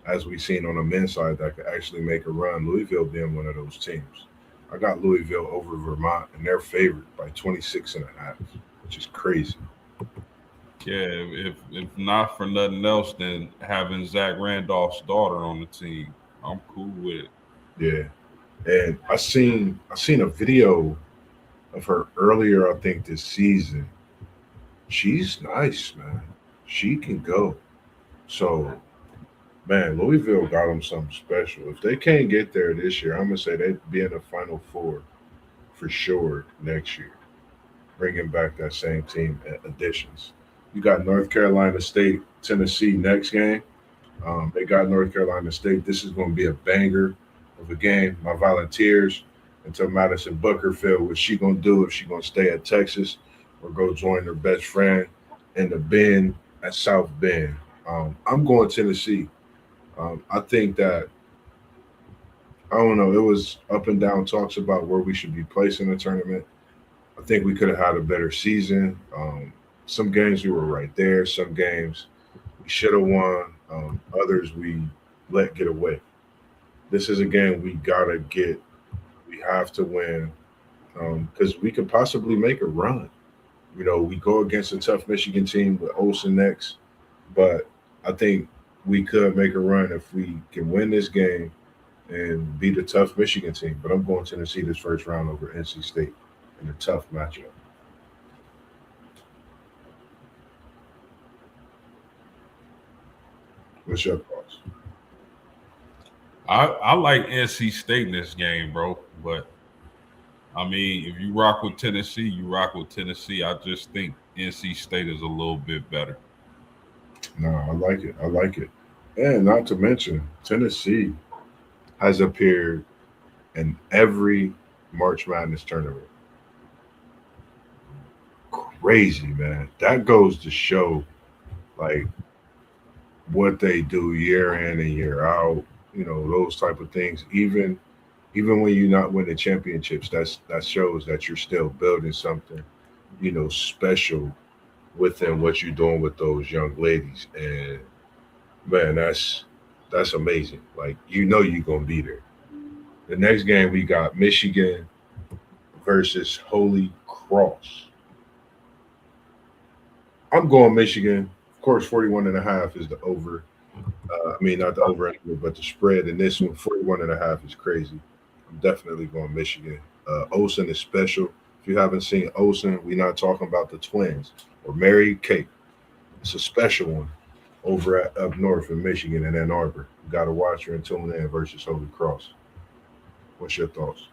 as we've seen on the men's side that could actually make a run. Louisville being one of those teams. I got Louisville over Vermont, and they're favored by 26.5, which is crazy. Yeah, if not for nothing else, then having Zach Randolph's daughter on the team, I'm cool with it. Yeah, and I seen a video of her earlier. I think this season. She's nice, man. She can go. So, man, Louisville got them something special. If they can't get there this year, I'm gonna say they'd be in the Final Four for sure next year. Bringing back that same team additions. You got North Carolina State, Tennessee next game. They got North Carolina State. This is going to be a banger of a game. My Volunteers until Madison Booker feel what she going to do if she going to stay at Texas or go join her best friend in the Bend at South Bend. I'm going Tennessee. I think that I don't know. It was up and down talks about where we should be placing the tournament. I think we could have had a better season. Some games we were right there. Some games we should have won. Others we let get away. This is a game we gotta get. We have to win because we could possibly make a run. We go against a tough Michigan team with Olsen next, but I think we could make a run if we can win this game and beat a tough Michigan team. But I'm going Tennessee this first round over NC State in a tough matchup. What's your thoughts? I like NC State in this game, bro. But I mean, if you rock with Tennessee, you rock with Tennessee. I just think NC State is a little bit better. No, I like it. I like it. And not to mention, Tennessee has appeared in every March Madness tournament. crazy, man. That goes to show like what they do year in and year out. Those type of things. Even when you're not winning championships, that shows that you're still building something, special within what you're doing with those young ladies. And man, that's amazing. Like you're gonna be there. The next game we got Michigan versus Holy Cross. I'm going Michigan. Of course, 41.5 is the over. I mean, not the over, but the spread in this one, 41.5 is crazy. I'm definitely going Michigan. Olsen is special. If you haven't seen Olsen, we're not talking about the twins or Mary Kate. It's a special one over at up north in Michigan in Ann Arbor. You got to watch her and tune in versus Holy Cross. What's your thoughts?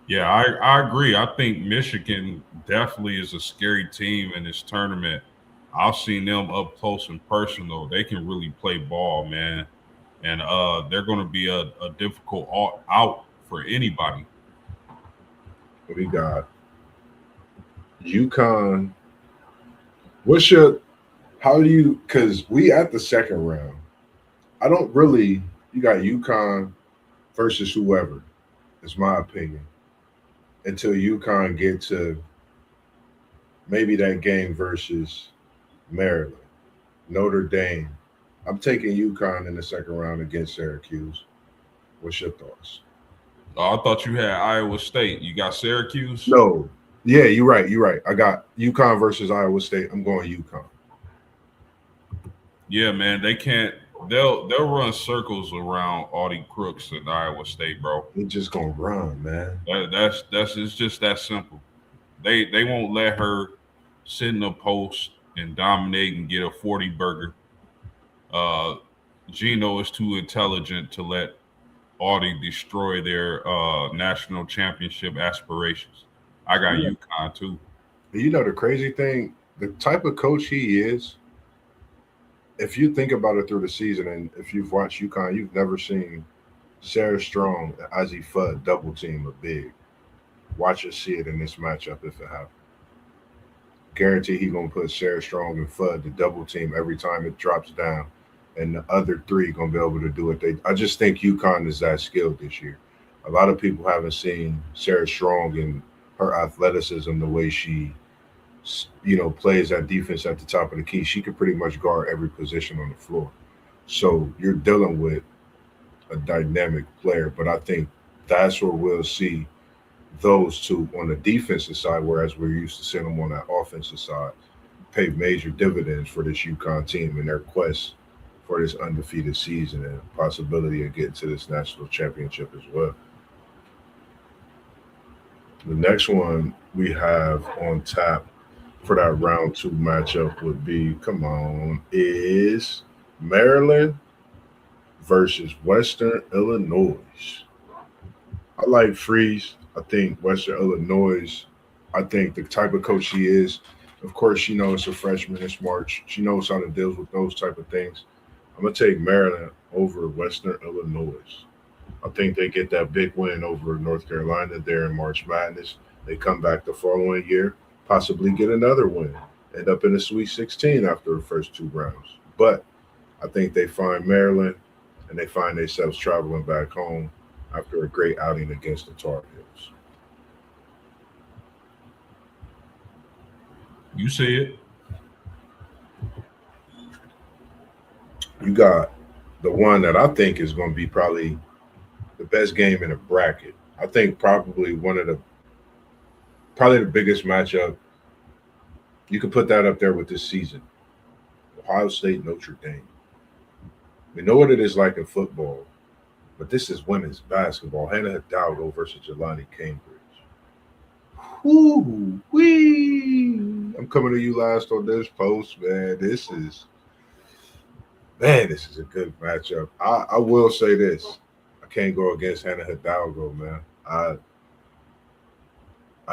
Yeah, I agree. I think Michigan definitely is a scary team in this tournament. I've seen them up close and personal. They can really play ball, man. And they're going to be a difficult out for anybody. We got UConn. What's your how do you because we at the second round. I don't really you got UConn versus whoever, is my opinion. Until UConn get to maybe that game versus Maryland. Notre Dame. I'm taking UConn in the second round against Syracuse. What's your thoughts? I thought you had Iowa State. You got Syracuse? No. Yeah, you're right. You're right. I got UConn versus Iowa State. I'm going UConn. Yeah, man. They can't. They'll run circles around Audie Crooks at Iowa State, bro. They're just gonna run, man. That's it's just that simple. They won't let her sit in a post and dominate and get a 40 burger. Uh, Gino is too intelligent to let Audi destroy their national championship aspirations. I got Yeah. UConn too. The crazy thing, the type of coach he is, if you think about it through the season and if you've watched UConn, you've never seen Sarah Strong and Ozzie Fudd double team a big. Watch us see it in this matchup if it happens. Guarantee he gonna put Sarah Strong and Fudd to double team every time it drops down, and the other three gonna be able to do it. I just think UConn is that skilled this year. A lot of people haven't seen Sarah Strong and her athleticism, the way she, plays that defense at the top of the key. She can pretty much guard every position on the floor. So you're dealing with a dynamic player, but I think that's where we'll see those two on the defensive side, whereas we're used to seeing them on that offensive side, pay major dividends for this UConn team and their quest for this undefeated season and possibility of getting to this national championship as well. The next one we have on tap for that round two matchup would be, come on, is Maryland versus Western Illinois. I like Freeze. I think Western Illinois, I think the type of coach she is, of course, she knows it's a freshman, it's March. She knows how to deal with those type of things. I'm going to take Maryland over Western Illinois. I think they get that big win over North Carolina there in March Madness. They come back the following year, possibly get another win, end up in the Sweet 16 after the first two rounds. But I think they find Maryland and they find themselves traveling back home after a great outing against the Tar Heels. You see it. You got the one that I think is going to be probably the best game in the bracket. I think probably probably the biggest matchup. You could put that up there with this season. Ohio State, Notre Dame. We know what it is like in football, but this is women's basketball. Hannah Hidalgo versus Jelani Cambridge. Woo wee! I'm coming to you last on this post, man. This is a good matchup. I will say this. I can't go against Hannah Hidalgo, man. I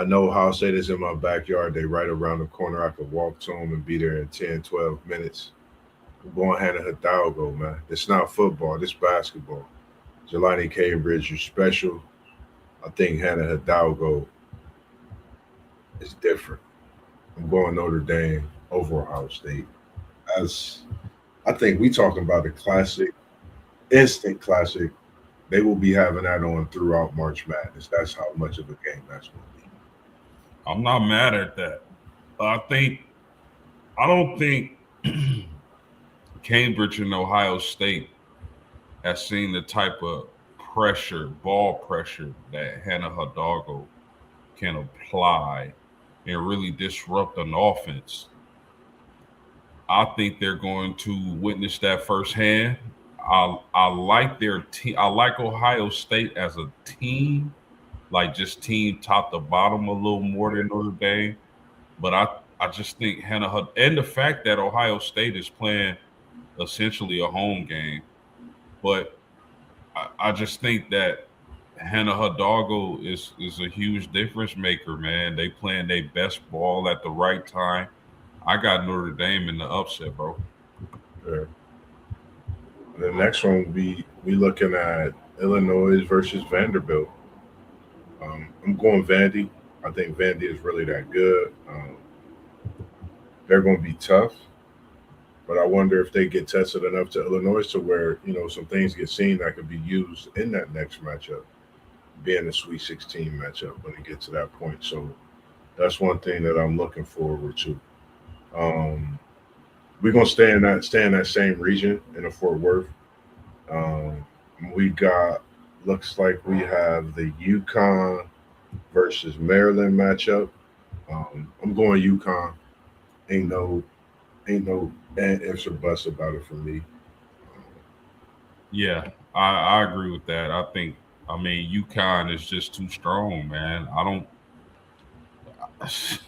know how State is in my backyard. They right around the corner. I could walk to them and be there in 10, 12 minutes. I'm going Hannah Hidalgo, man. It's not football. It's basketball. Jelani Cambridge, you're special. I think Hannah Hidalgo is different. I'm going Notre Dame over Ohio State. As I think we talking about a classic, instant classic. They will be having that on throughout March Madness. That's how much of a game that's going to be. I'm not mad at that. I think I don't think Cambridge and Ohio State has seen the type of pressure, ball pressure that Hannah Hidalgo can apply and really disrupt an offense. I think they're going to witness that firsthand. I like their team. I like Ohio State as a team, like just team top to bottom a little more than Notre Dame. But I just think and the fact that Ohio State is playing essentially a home game, but I just think that Hannah Hidalgo is a huge difference maker, man. They playing their best ball at the right time. I got Notre Dame in the upset, bro. Yeah. The next one we looking at Illinois versus Vanderbilt. I'm going Vandy. I think Vandy is really that good. They're going to be tough, but I wonder if they get tested enough to Illinois to where some things get seen that could be used in that next matchup, being a Sweet 16 matchup when it gets to that point. So that's one thing that I'm looking forward to. Um, we're gonna stay in that same region in the Fort Worth. Um, we got looks like we have the Yukon versus Maryland matchup. I'm going Yukon. Ain't no ifs or buts about it for me. Yeah, I agree with that. I mean UConn is just too strong, man. I don't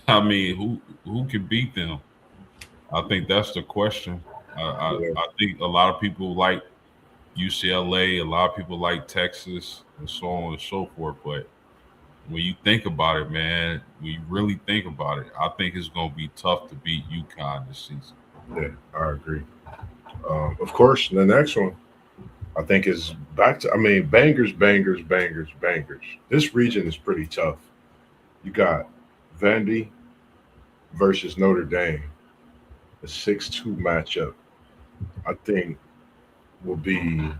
I mean who can beat them? I think that's the question. Yeah, I think a lot of people like UCLA, a lot of people like Texas, and so on and so forth. But when you think about it, man, when you really think about it, I think it's going to be tough to beat UConn this season. yeah, I agree. Of course, the next one I think is back to. I mean, bangers, bangers, bangers, bangers. This region is pretty tough. You got Vandy versus Notre Dame, a 6-2 matchup. I think will be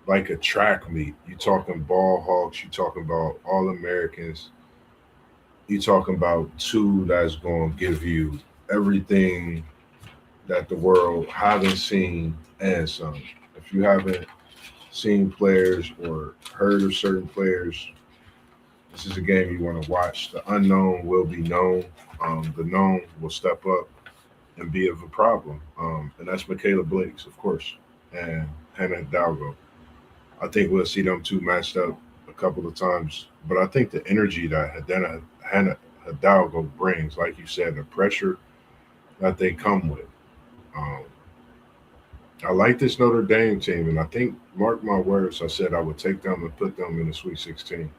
like a track meet. You talking ball hawks, you talking about all Americans, you talking about two that's gonna give you everything that the world haven't seen and some. If you haven't seen players or heard of certain players, this is a game you want to watch. The unknown will be known. The known will step up and be of a problem. And that's Michaela Blakes, of course, and Hannah Hidalgo. I think we'll see them two matched up a couple of times. But I think the energy that Hannah Hidalgo brings, like you said, the pressure that they come with. Um, I like this Notre Dame team, and I think, mark my words, I said I would take them and put them in the Sweet 16.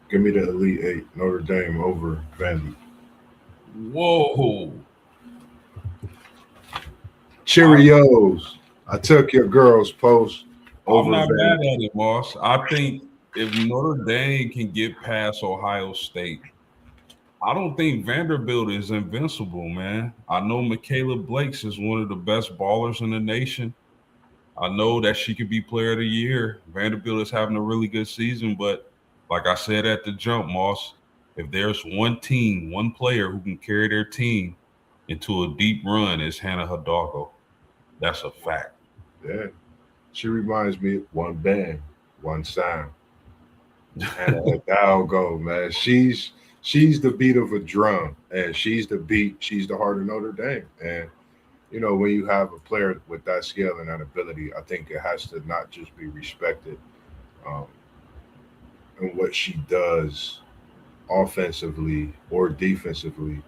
Give me the Elite Eight, Notre Dame over Vandy. Whoa. I, Cheerios. I took your girls' post I'm over not mad Vandy. at it, Moss. I think if Notre Dame can get past Ohio State, I don't think Vanderbilt is invincible, man. I know Michaela Blakes is one of the best ballers in the nation. I know that she could be player of the year. Vanderbilt is having a really good season, but like I said at the jump, Moss, if there's one team, one player who can carry their team into a deep run, it's Hannah Hidalgo. That's a fact. Yeah. She reminds me of one band, one sound. Hannah Hidalgo, man. She's the beat of a drum, and she's the heart of Notre Dame. And when you have a player with that skill and that ability, I think it has to not just be respected um, in what she does offensively or defensively.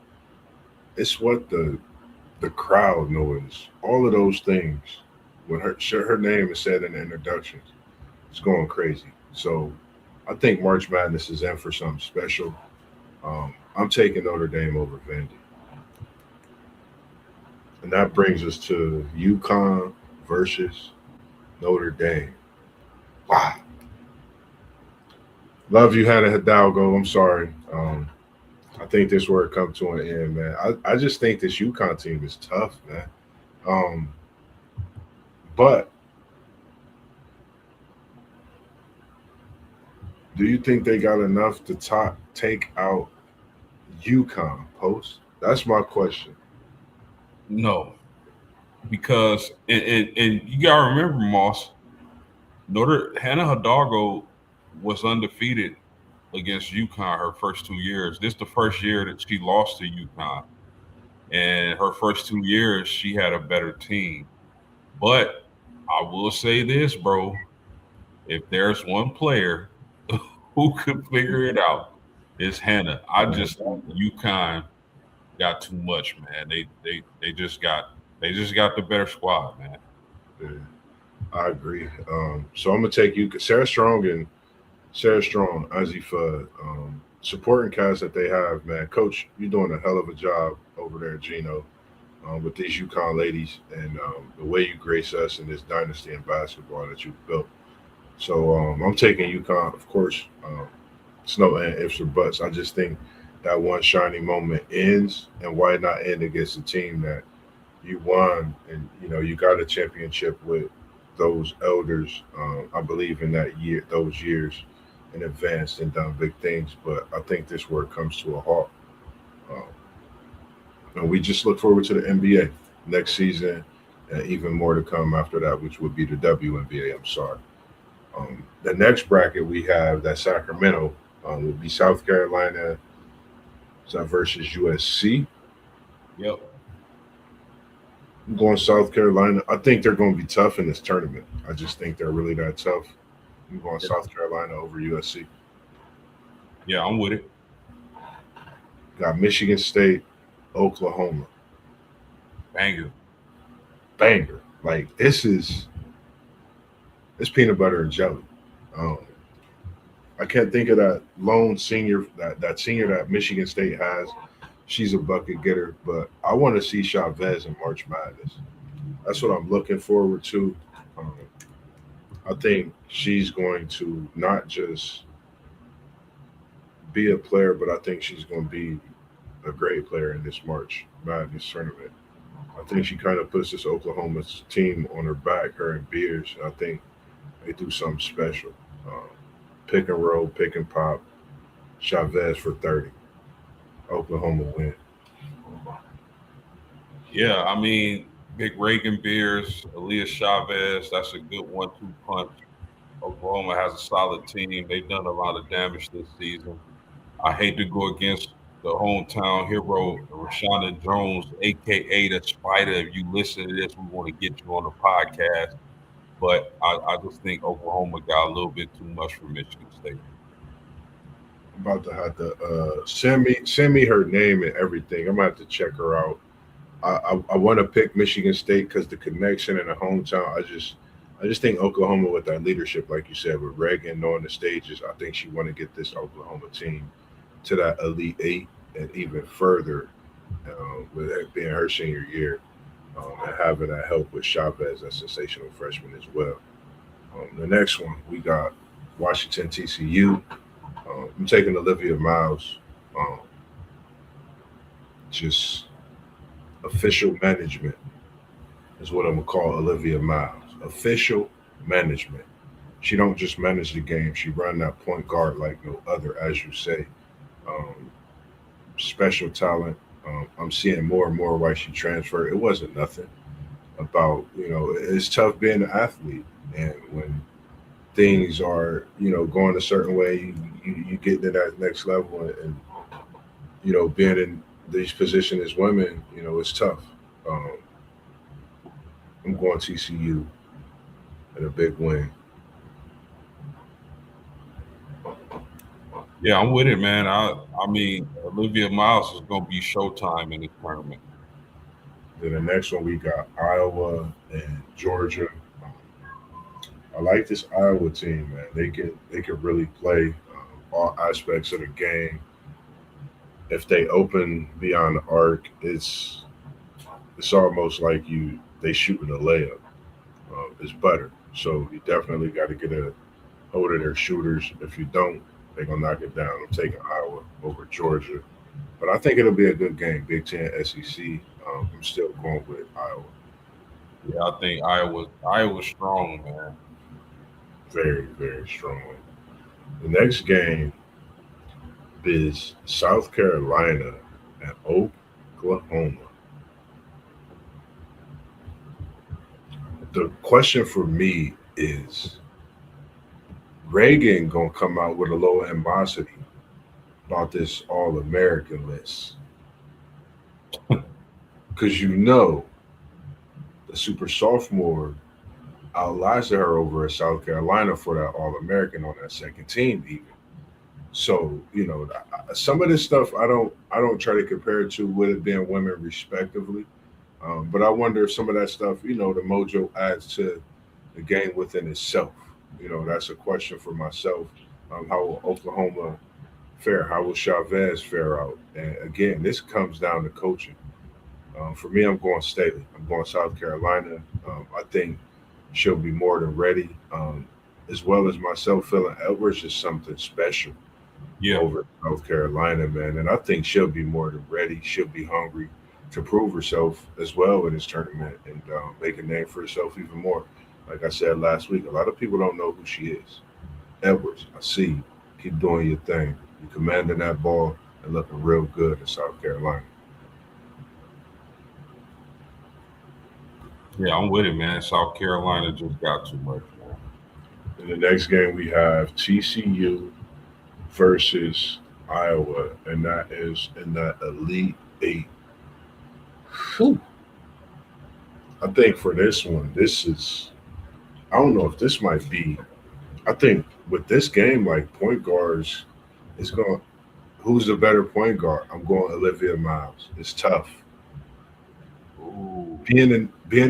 It's what the crowd knows. All of those things. When her name is said in the introductions, it's going crazy. So I think March Madness is in for something special. I'm taking Notre Dame over Vandy. And that brings us to UConn versus Notre Dame. Wow. Love you, Hannah Hidalgo. I'm sorry. I think this where it come to an end, man. I just think this UConn team is tough, man. Um, but do you think they got enough to take out UConn post? That's my question. No, because and you gotta remember, Moss, Hannah Hidalgo was undefeated against UConn her first 2 years. This is the first year that she lost to UConn. And her first 2 years, she had a better team. But I will say this, bro. If there's one player who could figure it out, it's Hannah. I just think UConn got too much, man. They just got the better squad, man. Yeah, I agree. So I'm gonna take you, Sarah Strong, Ozzy Fudd, supporting cast that they have, man. Coach, you're doing a hell of a job over there, Gino, with these UConn ladies and the way you grace us in this dynasty in basketball that you've built. So I'm taking UConn, of course. It's no ifs or buts. I just think that one shining moment ends, and why not end against a team that you won, and you got a championship with those elders. I believe in that year, those years, and advanced and done big things. But I think this where it comes to a halt. Um, and we just look forward to the NBA next season, and even more to come after that, which would be the WNBA. I'm sorry. The next bracket we have that Sacramento would be South Carolina versus USC. Yep. I'm going South Carolina. I think they're going to be tough in this tournament. I just think they're really that tough. I'm going South Carolina over USC. Yeah, I'm with it. Got Michigan State, Oklahoma. Banger. Banger. Like this is it's peanut butter and jelly. Um, I can't think of that lone senior that senior that Michigan State has. She's a bucket getter, but I want to see Chavez in March Madness. That's what I'm looking forward to. Um, I think she's going to not just be a player, but I think she's going to be a great player in this March Madness tournament. I think she kind of puts this Oklahoma team on her back, her and Beers. I think they do something special. Um, Pick and roll, pick and pop. Chavez for 30. Oklahoma win. Yeah, I mean, Big Reagan Beers, Elias Chavez, that's a good 1-2 punch. Oklahoma has a solid team. They've done a lot of damage this season. I hate to go against the hometown hero, Rashonda Jones, aka the Spider. If you listen to this, we want to get you on the podcast. But I just think Oklahoma got a little bit too much for Michigan State. I'm about to have to send me her name and everything. I'm gonna have to check her out. I want to pick Michigan State because the connection and the hometown. I just think Oklahoma with that leadership, like you said, with Reagan knowing the stages. I think she want to get this Oklahoma team to that Elite Eight and even further with it being her senior year and having that help with Chavez, that sensational freshman as well. The next one we got Washington TCU. I'm taking Olivia Miles. Um, just official management is what I'm gonna call Olivia Miles. Official management. She don't just manage the game. She run that point guard like no other, as you say. Um, Special talent. I'm seeing more and more why she transferred. It wasn't nothing about it's tough being an athlete, and when things are going a certain way, you get to that next level, and being in these positions as women, it's tough. Um, I'm going TCU in a big win. Yeah, I'm with it, man. I mean, Olivia Miles is gonna be showtime in this tournament. Then the next one we got Iowa and Georgia. Um, I like this Iowa team, man. They can really play all aspects of the game. If they open beyond the arc, it's almost like they shooting a layup. It's butter. So you definitely got to get a hold of their shooters. If you don't, they're gonna knock it down. I'm taking Iowa over Georgia. But I think it'll be a good game. Big Ten, SEC. I'm still going with Iowa. Yeah, I think Iowa's strong, man. Very, very strong. The next game is South Carolina and Oklahoma. The question for me is Reagan gonna come out with a low animosity about this All American list because the super sophomore outlasted her over at South Carolina for that All American on that second team even. So some of this stuff I don't try to compare it to with it being women respectively. But I wonder if some of that stuff, the mojo adds to the game within itself. That's a question for myself. How will Oklahoma fare? How will Chavez fare out? And again, this comes down to coaching. For me, I'm going Staley. I'm going South Carolina. I think she'll be more than ready, as well as myself feeling Edwards is something special Yeah, over South Carolina, man. And I think she'll be more than ready. She'll be hungry to prove herself as well in this tournament and make a name for herself even more. Like I said last week, a lot of people don't know who she is. Edwards, I see you. Keep doing your thing. You're commanding that ball and looking real good in South Carolina. yeah, I'm with it, man. South Carolina just got too much, man. In the next game, we have TCU versus Iowa, and that is in that Elite Eight. Whew. I think for this one, I don't know if this might be. I think with this game, like point guards, it's going. Who's the better point guard? I'm going Olivia Miles. It's tough. Ooh, Being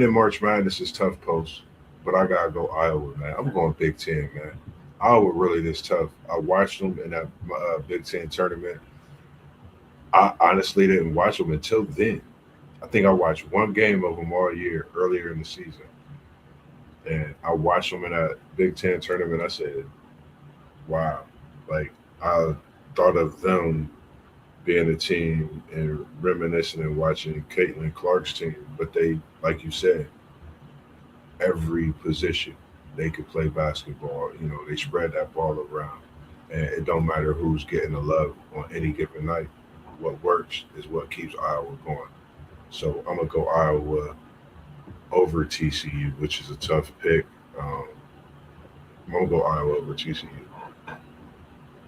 in March Madness is tough, post. But I gotta go Iowa, man. I'm going Big Ten, man. Iowa really this tough. I watched them in that Big Ten tournament. I honestly didn't watch them until then. I think I watched one game of them all year earlier in the season, and I watched them in that Big Ten tournament. I said, "Wow!" Like I thought of them being a team and reminiscing and watching Caitlin Clark's team, but they, like you said, every position they could play basketball. They spread that ball around, and it don't matter who's getting the love on any given night. What works is what keeps Iowa going. So I'm gonna go Iowa over TCU, which is a tough pick. Um, I'm gonna go Iowa over TCU.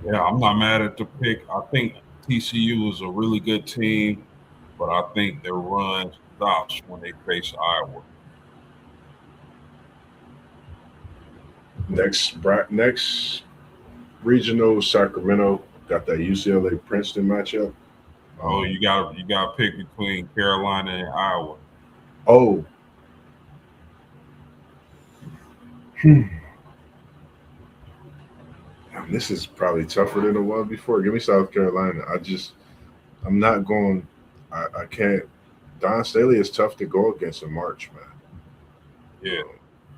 yeah, I'm not mad at the pick. I think TCU is a really good team, but I think their run stops when they face Iowa. Next regional, Sacramento got that UCLA Princeton matchup. Oh, Um, you got to pick between Carolina and Iowa. oh, hmm, this is probably tougher than the one before. Give me South Carolina. I'm not going. I can't. Don Staley is tough to go against in March, man. Yeah,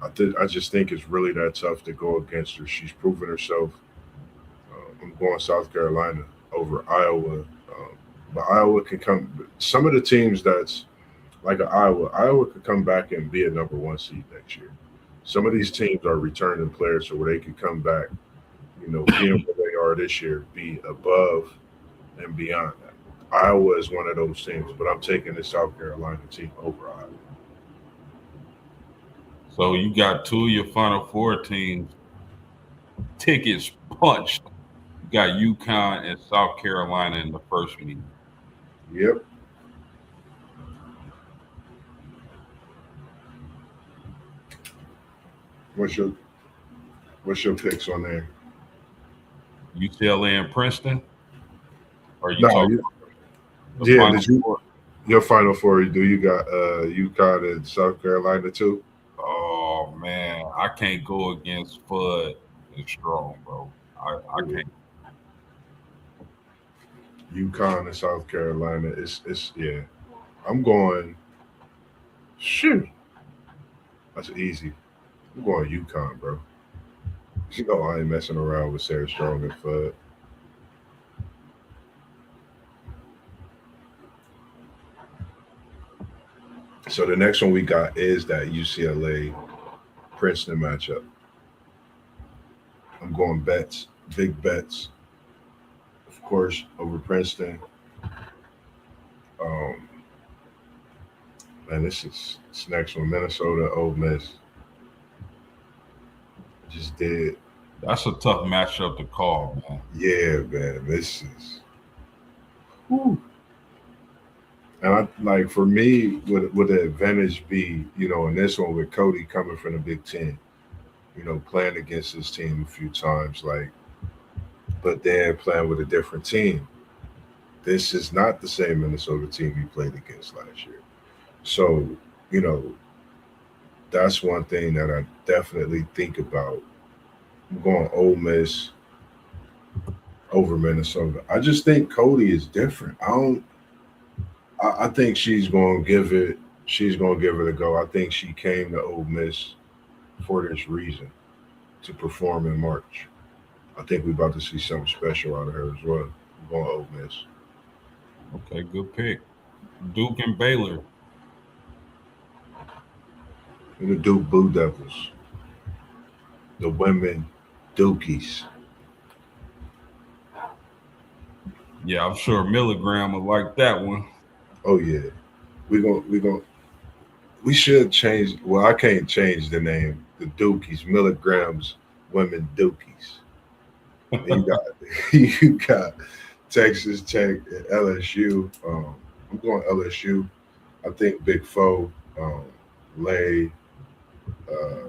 I just think it's really that tough to go against her. She's proven herself. I'm going South Carolina over Iowa, but Iowa can come. Some of the teams that's like Iowa could come back and be a number one seed next year. Some of these teams are returning players, so where they could come back, being where they are this year, be above and beyond that. Iowa is one of those teams, but I'm taking the South Carolina team over Iowa. so you got two of your Final Four teams tickets punched. You got UConn and South Carolina in the first meeting. Yep. What's your picks on there? UCLA and Princeton. Or you No, talking the yeah. Final Did you Four? your Final Four? Do you got UConn and South Carolina too? Oh man, I can't go against Fudd and Strong, bro. I Ooh, can't. UConn and South Carolina. It's yeah. I'm going. Shoot, that's easy. I'm going UConn, bro. I ain't messing around with Sarah Strong and Fudd. So the next one we got is that UCLA Princeton matchup. I'm going bets, big bets, of course, over Princeton. Um, and this next one, Minnesota, Ole Miss. Just did. That's a tough matchup to call, man. Yeah, man. This is. Whew. And I like for me, would the advantage be, in this one with Cody coming from the Big Ten, playing against his team a few times, like, but then playing with a different team. This is not the same Minnesota team he played against last year. So, you know, that's one thing that I definitely think about. I'm going Ole Miss over Minnesota. I just think Cody is different. I don't. I think She's going to give it a go. I think she came to Ole Miss for this reason to perform in March. I think we're about to see something special out of her as well. I'm going Ole Miss. Okay, good pick. Duke and Baylor. And the Duke Blue Devils, the women Dukies. Yeah, I'm sure Milligram will like that one. Oh yeah, we should change. Well, I can't change the name. The Dukies, Milligrams, women Dukies. And you got you got Texas Tech and LSU. I'm going LSU. I think Big Foe, Lay, uh,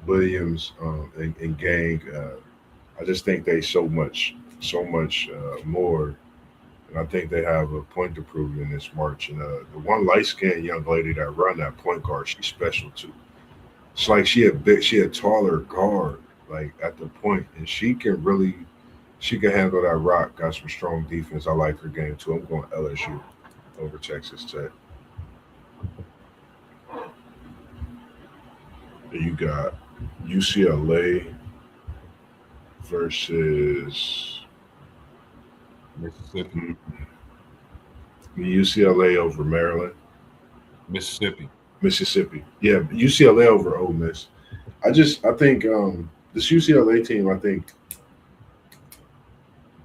Williams, and Gang. I just think they so much more, and I think they have a point to prove in this March. And the one light skinned young lady that run that point guard, she's special too. It's like she a taller guard, like at the point, and she can handle that rock. Got some strong defense. I like her game too. I'm going LSU over Texas Tech. And you got UCLA versus Mississippi. UCLA over Maryland, Mississippi. Mississippi. Yeah, UCLA over Ole Miss. I think this UCLA team. I think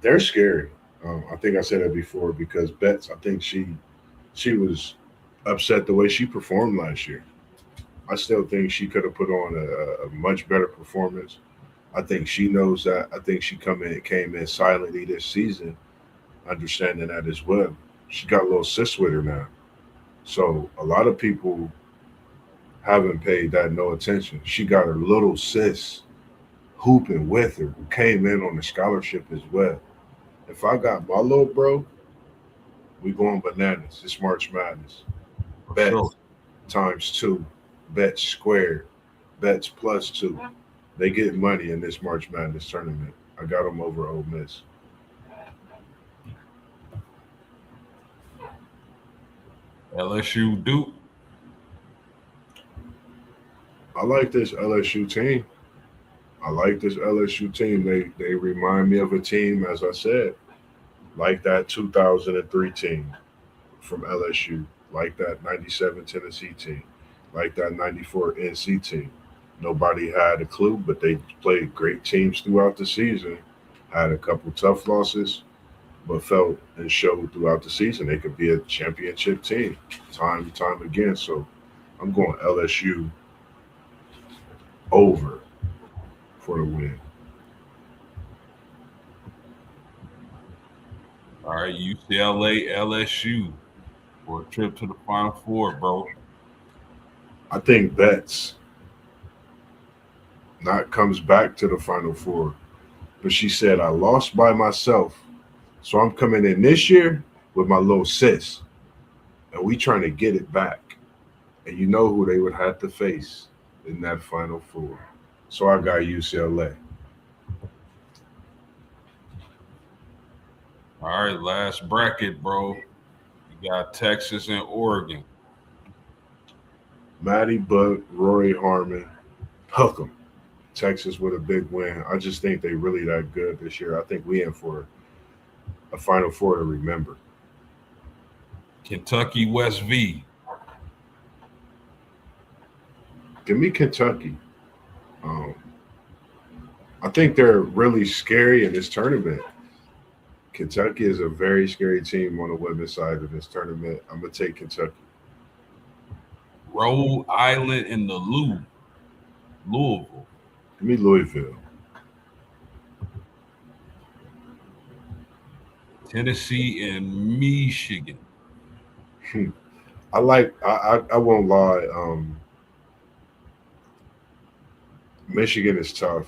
they're scary. I think I said that before because Betts. I think she was upset the way she performed last year. I still think she could have put on a much better performance. I think she knows that. I think she came in silently this season, understanding that as well. She got a little sis with her now. So a lot of people haven't paid that no attention. She got her little sis hooping with her, who came in on a scholarship as well. If I got my little bro, we going bananas. It's March Madness. For sure. Bets times two, bets squared, bets plus two. They get money in this March Madness tournament. I got them over Ole Miss. LSU Duke. I like this LSU team. I like this LSU team. They remind me of a team, as I said, like that 2003 team from LSU, like that 97 Tennessee team, like that 94 NC team. Nobody had a clue, but they played great teams throughout the season. Had a couple tough losses, but felt and showed throughout the season they could be a championship team time and time again. So I'm going LSU over for the win. All right, UCLA, LSU for a trip to the Final Four, bro. I think Betts not comes back to the Final Four, but she said I lost by myself, so I'm coming in this year with my little sis, and we trying to get it back. And you know who they would have to face in that Final Four. So I got UCLA. All right, last bracket, bro. You got Texas and Oregon. Maddie Buck, Rory Harmon, hook 'em. Texas with a big win. I just think they really that good this year. I think we in for a Final Four to remember. Kentucky West V. Give me Kentucky. Um, I think they're really scary in this tournament. Kentucky is a very scary team on the women's side of this tournament. I'm gonna take Kentucky. Rhode Island and the Louisville. Give me Louisville. Tennessee and Michigan. I like. I won't lie. Michigan is tough.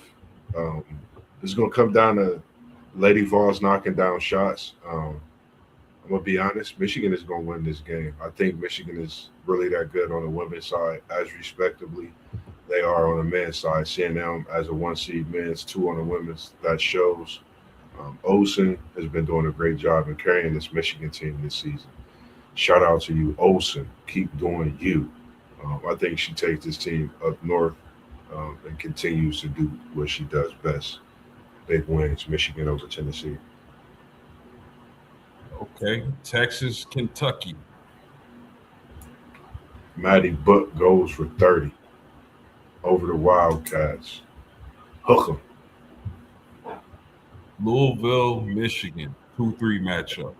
Um, it's gonna come down to Lady Vols knocking down shots. I'm gonna be honest. Michigan is gonna win this game. I think Michigan is really that good on the women's side, as respectably they are on the men's side. Seeing them as a one seed men's, two on the women's, that shows. Olsen has been doing a great job in carrying this Michigan team this season. Shout out to you, Olsen. Keep doing you. I think she takes this team up north and continues to do what she does best. Big wins, Michigan over Tennessee. Okay. Texas, Kentucky. Maddie Book goes for 30 over the Wildcats. Hook 'em. Louisville, Michigan. 2-3 matchup.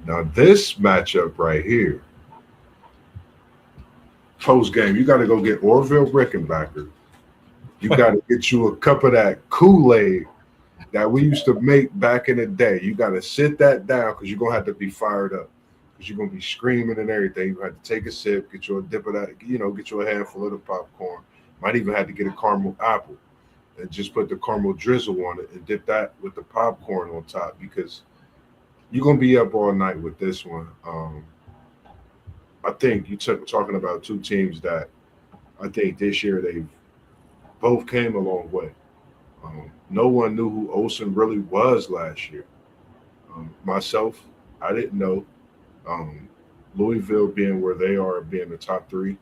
Now this matchup right here, post game, you got to go get Orville Rickenbacker. You got to get you a cup of that Kool-Aid that we used to make back in the day. You got to sit that down because you're gonna have to be fired up because you're gonna be screaming and everything. You have to take a sip, get you a dip of that, get you a handful of the popcorn. Might even have to get a caramel apple and just put the caramel drizzle on it and dip that with the popcorn on top because you're gonna be up all night with this one. I think talking about two teams that I think this year they've both came a long way. No one knew who Olsen really was last year. Myself, I didn't know. Louisville being where they are, being the top three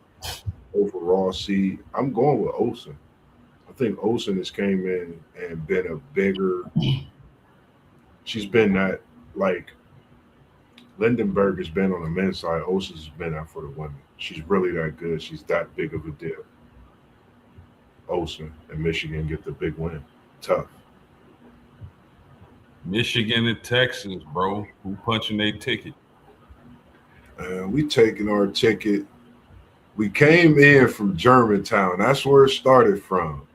overall seed, I'm going with Olsen. I think Olsen has came in and been a bigger. She's been that like Lindenberg has been on the men's side. Olsen's been out for the women. She's really that good. She's that big of a deal. Olsen and Michigan get the big win. Tough. Michigan and Texas, bro. Who punching their ticket? We taking our ticket. We came in from Germantown. That's where it started from.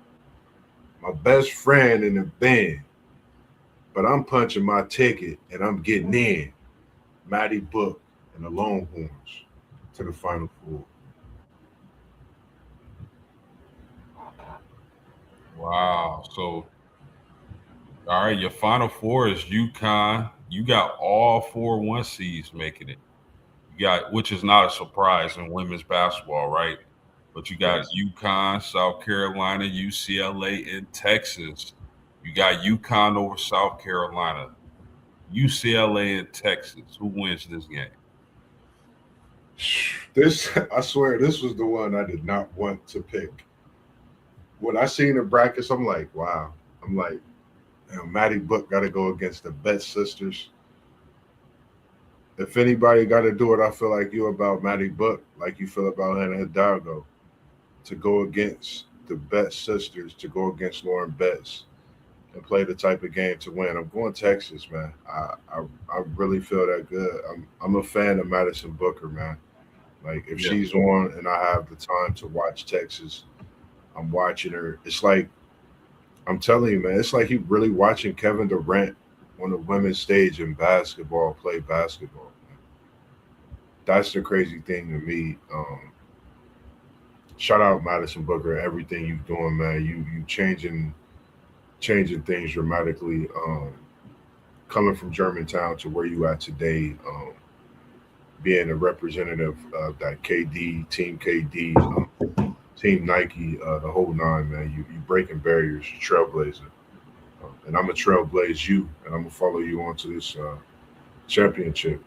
My best friend in the band. But I'm punching my ticket and I'm getting in. Maddie Book and the Longhorns to the Final Four. Wow. So, all right, your Final Four is UConn. You got all 4 1 seeds making it. You got, which is not a surprise in women's basketball, right? But you got UConn, South Carolina, UCLA, and Texas. You got UConn over South Carolina, UCLA, and Texas. Who wins this game? This, I swear, this was the one I did not want to pick. When I seen the brackets, I'm like, wow. I'm like, Maddie Book got to go against the Betts sisters. If anybody got to do it, I feel like you about Maddie Book, like you feel about Hannah Hidalgo, to go against the Betts sisters, to go against Lauren Betts, and play the type of game to win. I'm going Texas, man. I really feel that good. I'm a fan of Madison Booker, man. Like if she's on and I have the time to watch Texas, I'm watching her. It's like I'm telling you, man. It's like you really watching Kevin Durant on the women's stage in basketball play basketball. Man. That's the crazy thing to me. Shout out Madison Booker, everything you're doing, man. You changing things dramatically. Coming from Germantown to where you at today, being a representative of that KD, Team KD, Team Nike, the whole nine, man. You breaking barriers, you trailblazing. And I'm going to trailblaze you, and I'm going to follow you on to this championship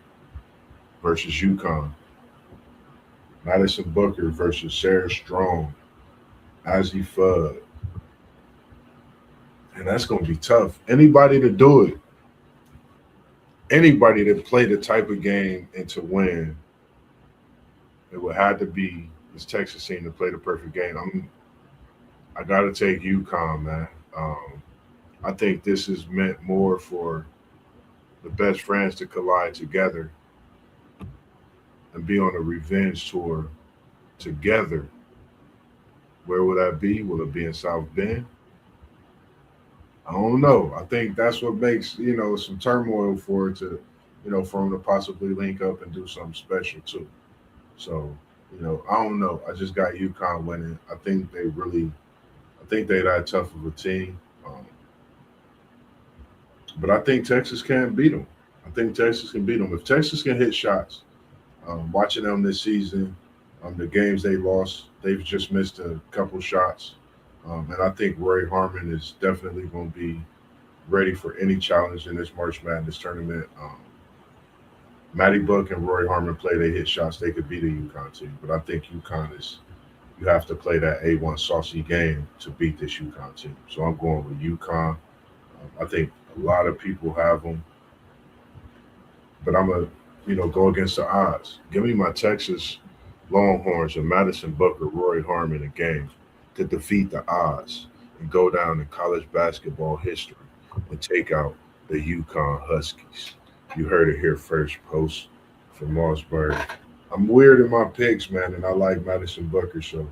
versus UConn. Madison Booker versus Sarah Strong, Azzy Fudd. And that's going to be tough. Anybody to do it, anybody to play the type of game and to win, it would have to be this Texas team to play the perfect game. I got to take UConn, man. I think this is meant more for the best friends to collide together and be on a revenge tour together. Where will that be? Will it be in South Bend? I don't know. I think that's what makes some turmoil for it to, for them to possibly link up and do something special too. So, I don't know. I just got UConn winning. I think they that tough of a team. But I think Texas can beat them. I think Texas can beat them if Texas can hit shots. Watching them this season, the games they lost, they've just missed a couple shots. And I think Roy Harmon is definitely going to be ready for any challenge in this March Madness tournament. Matty Buck and Roy Harmon play, they hit shots, they could beat a UConn team. But I think UConn is, you have to play that A1 saucy game to beat this UConn team. So I'm going with UConn. I think a lot of people have them, but I'm going to, go against the odds. Give me my Texas Longhorns and Madison Booker, Roy Harmon a game to defeat the odds and go down in college basketball history and take out the UConn Huskies. You heard it here first, post from Mossberg. I'm weird in my picks, man, and I like Madison Booker, so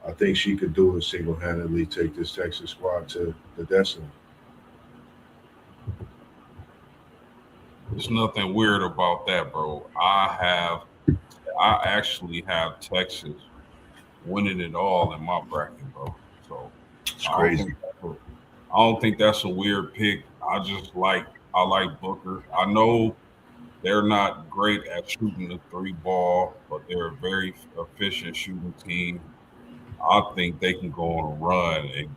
I think she could do it single handedly, take this Texas squad to the destiny. There's nothing weird about that, bro. I actually have Texas winning it all in my bracket, bro. So It's I don't crazy. think I don't think that's a weird pick. I like Booker. I know they're not great at shooting the three ball, but they're a very efficient shooting team. I think they can go on a run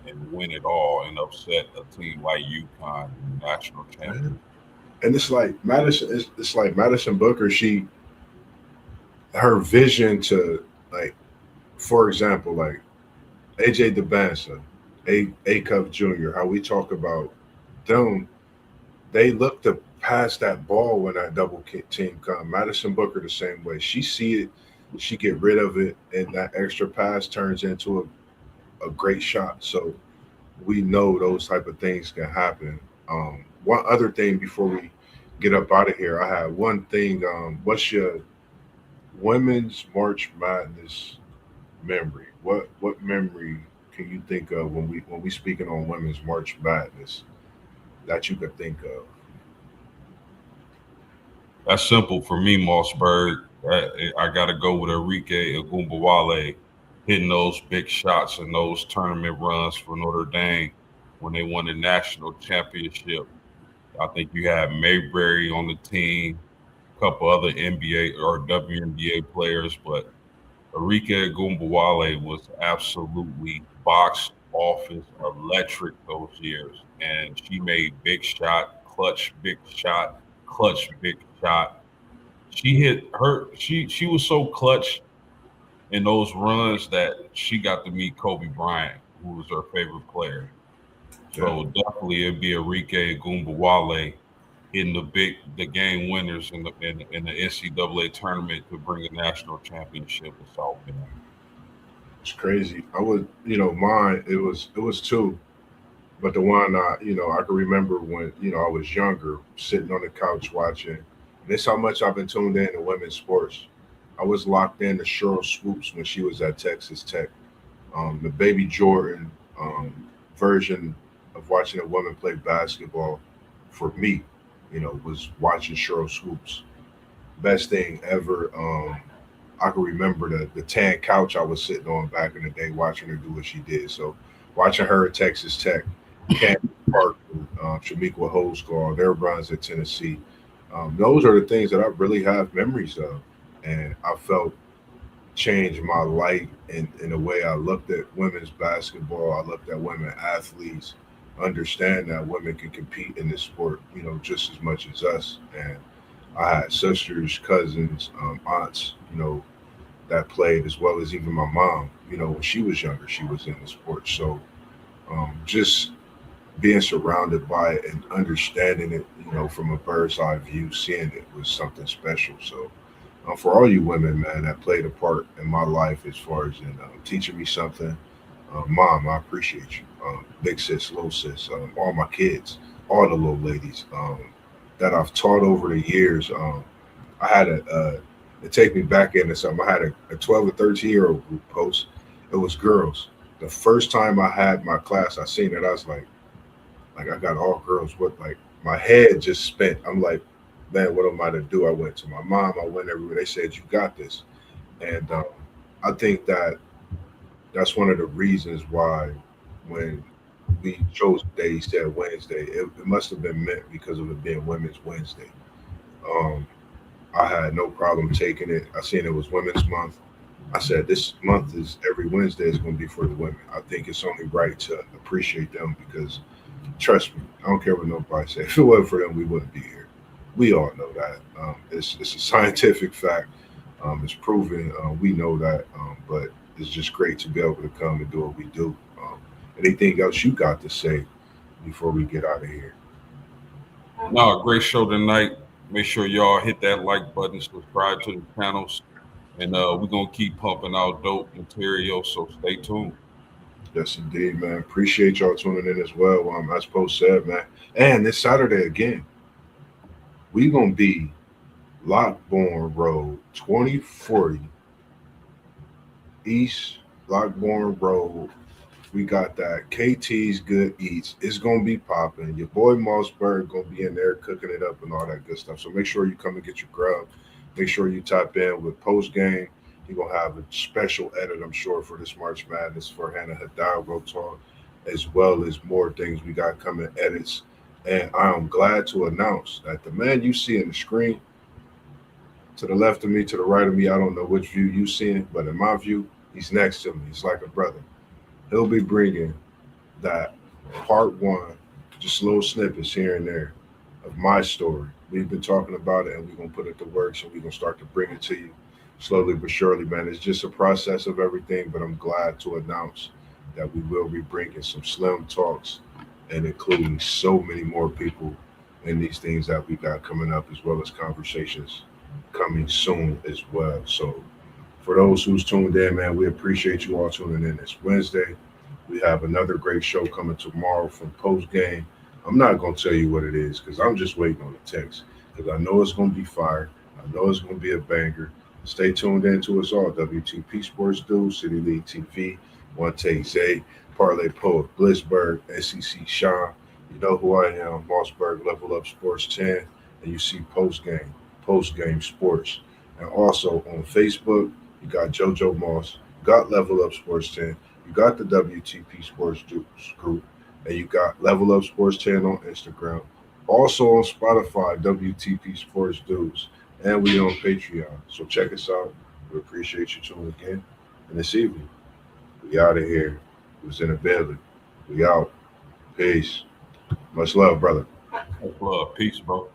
and win it all and upset a team like UConn in the national championship. Man. And it's like Madison Booker, her vision to, like, for example, like AJ DeBansa, A Cup Jr., how we talk about them, they look to pass that ball when that double team come. Madison Booker the same way. She see it, she get rid of it, and that extra pass turns into a great shot. So we know those type of things can happen. One other thing before we get up out of here, I have one thing. What's your women's March Madness memory? What memory can you think of when we speaking on women's March Madness that you could think of? That's simple for me, Mossberg. I got to go with Enrique Agumbawale hitting those big shots and those tournament runs for Notre Dame when they won the national championship. I think you had Mayberry on the team, a couple other NBA or WNBA players, but Enrique Agumbawale was absolutely box office electric those years, and she made big shot, clutch big shot. She hit her. She was so clutch in those runs that she got to meet Kobe Bryant, who was her favorite player. Yeah, So definitely it'd be Enrique Agumbawale in the game winners in the NCAA tournament to bring a national championship to South Bend. it's crazy. I would, mine. It was two, but the one I can remember when I was younger, sitting on the couch watching. This how much I've been tuned in to women's sports. I was locked in to Cheryl Swoops when she was at Texas Tech. The Baby Jordan version of watching a woman play basketball for me, was watching Cheryl Swoops. Best thing ever. I can remember the tan couch I was sitting on back in the day watching her do what she did. So watching her at Texas Tech, Candy Parker, Shamika Holsclaw, their runs at Tennessee. Those are the things that I really have memories of. And I felt changed my light in the way I looked at women's basketball. I looked at women athletes, understand that women can compete in this sport, just as much as us. And I had sisters, cousins, aunts, that played as well as even my mom. When she was younger, she was in the sport. So just being surrounded by it and understanding it, from a bird's eye view, seeing it was something special. So For all you women, man, that played a part in my life as far as in teaching me something. Mom, I appreciate you. Big sis, little sis, all my kids, all the little ladies that I've taught over the years. I had to take me back into something. I had a 12 or 13-year-old group post. It was girls. The first time I had my class, I seen it. I was like I got all girls. What, like, my head just spent. I'm like, man, what am I to do? I went to my mom. I went everywhere. They said, you got this. And I think that that's one of the reasons why when we chose the day, he said Wednesday, it must have been meant because of it being Women's Wednesday. Um, I had no problem taking it. I seen it was Women's Month. I said this month is every Wednesday is going to be for the women. I think it's only right to appreciate them because trust me, I don't care what nobody says. If it wasn't for them, we wouldn't be here. We all know that. It's a scientific fact. It's proven. We know that. But it's just great to be able to come and do what we do. Anything else you got to say before we get out of here? No, great show tonight. Make sure y'all hit that like button, subscribe to the channels, and we're gonna keep pumping out dope material. So stay tuned. Yes, indeed, man. Appreciate y'all tuning in as well. As Post said, man. And this Saturday again, we gonna be Lockbourne Road 2040 East Lockbourne Road. We got that KT's Good Eats. It's gonna be popping. Your boy Mossberg gonna be in there cooking it up and all that good stuff. So make sure you come and get your grub. Make sure you tap in with post game. You're gonna have a special edit, I'm sure, for this March Madness for Hannah Hidalgo talk, as well as more things we got coming edits. And I am glad to announce that the man you see in the screen, to the left of me, to the right of me, I don't know which view you seeing, but in my view, he's next to me. He's like a brother. He'll be bringing that part one, just little snippets here and there of my story. We've been talking about it and we're going to put it to work. So we're going to start to bring it to you slowly but surely, man. It's just a process of everything, but I'm glad to announce that we will be bringing some slim talks and including so many more people in these things that we got coming up, as well as conversations coming soon as well. So for those who's tuned in, man, we appreciate you all tuning in this Wednesday. We have another great show coming tomorrow from Post Game. I'm not going to tell you what it is because I'm just waiting on the text because I know it's going to be fire. I know it's going to be a banger. Stay tuned in to us all. WTP Sports Do, City League TV, One Take Zay, Parlay Poet Blissberg, SEC Sean. You know who I am, Mossberg, Level Up Sports 10, and you see Post Game Sports. And also on Facebook, you got JoJo Moss, you got Level Up Sports 10, you got the WTP Sports Group, and you got Level Up Sports 10 on Instagram. Also on Spotify, WTP Sports Dudes, and we on Patreon. So check us out. We appreciate you tuning in. And this evening, we out of here. It was in a building. We out. Peace. Much love, brother. Much love. Peace, bro.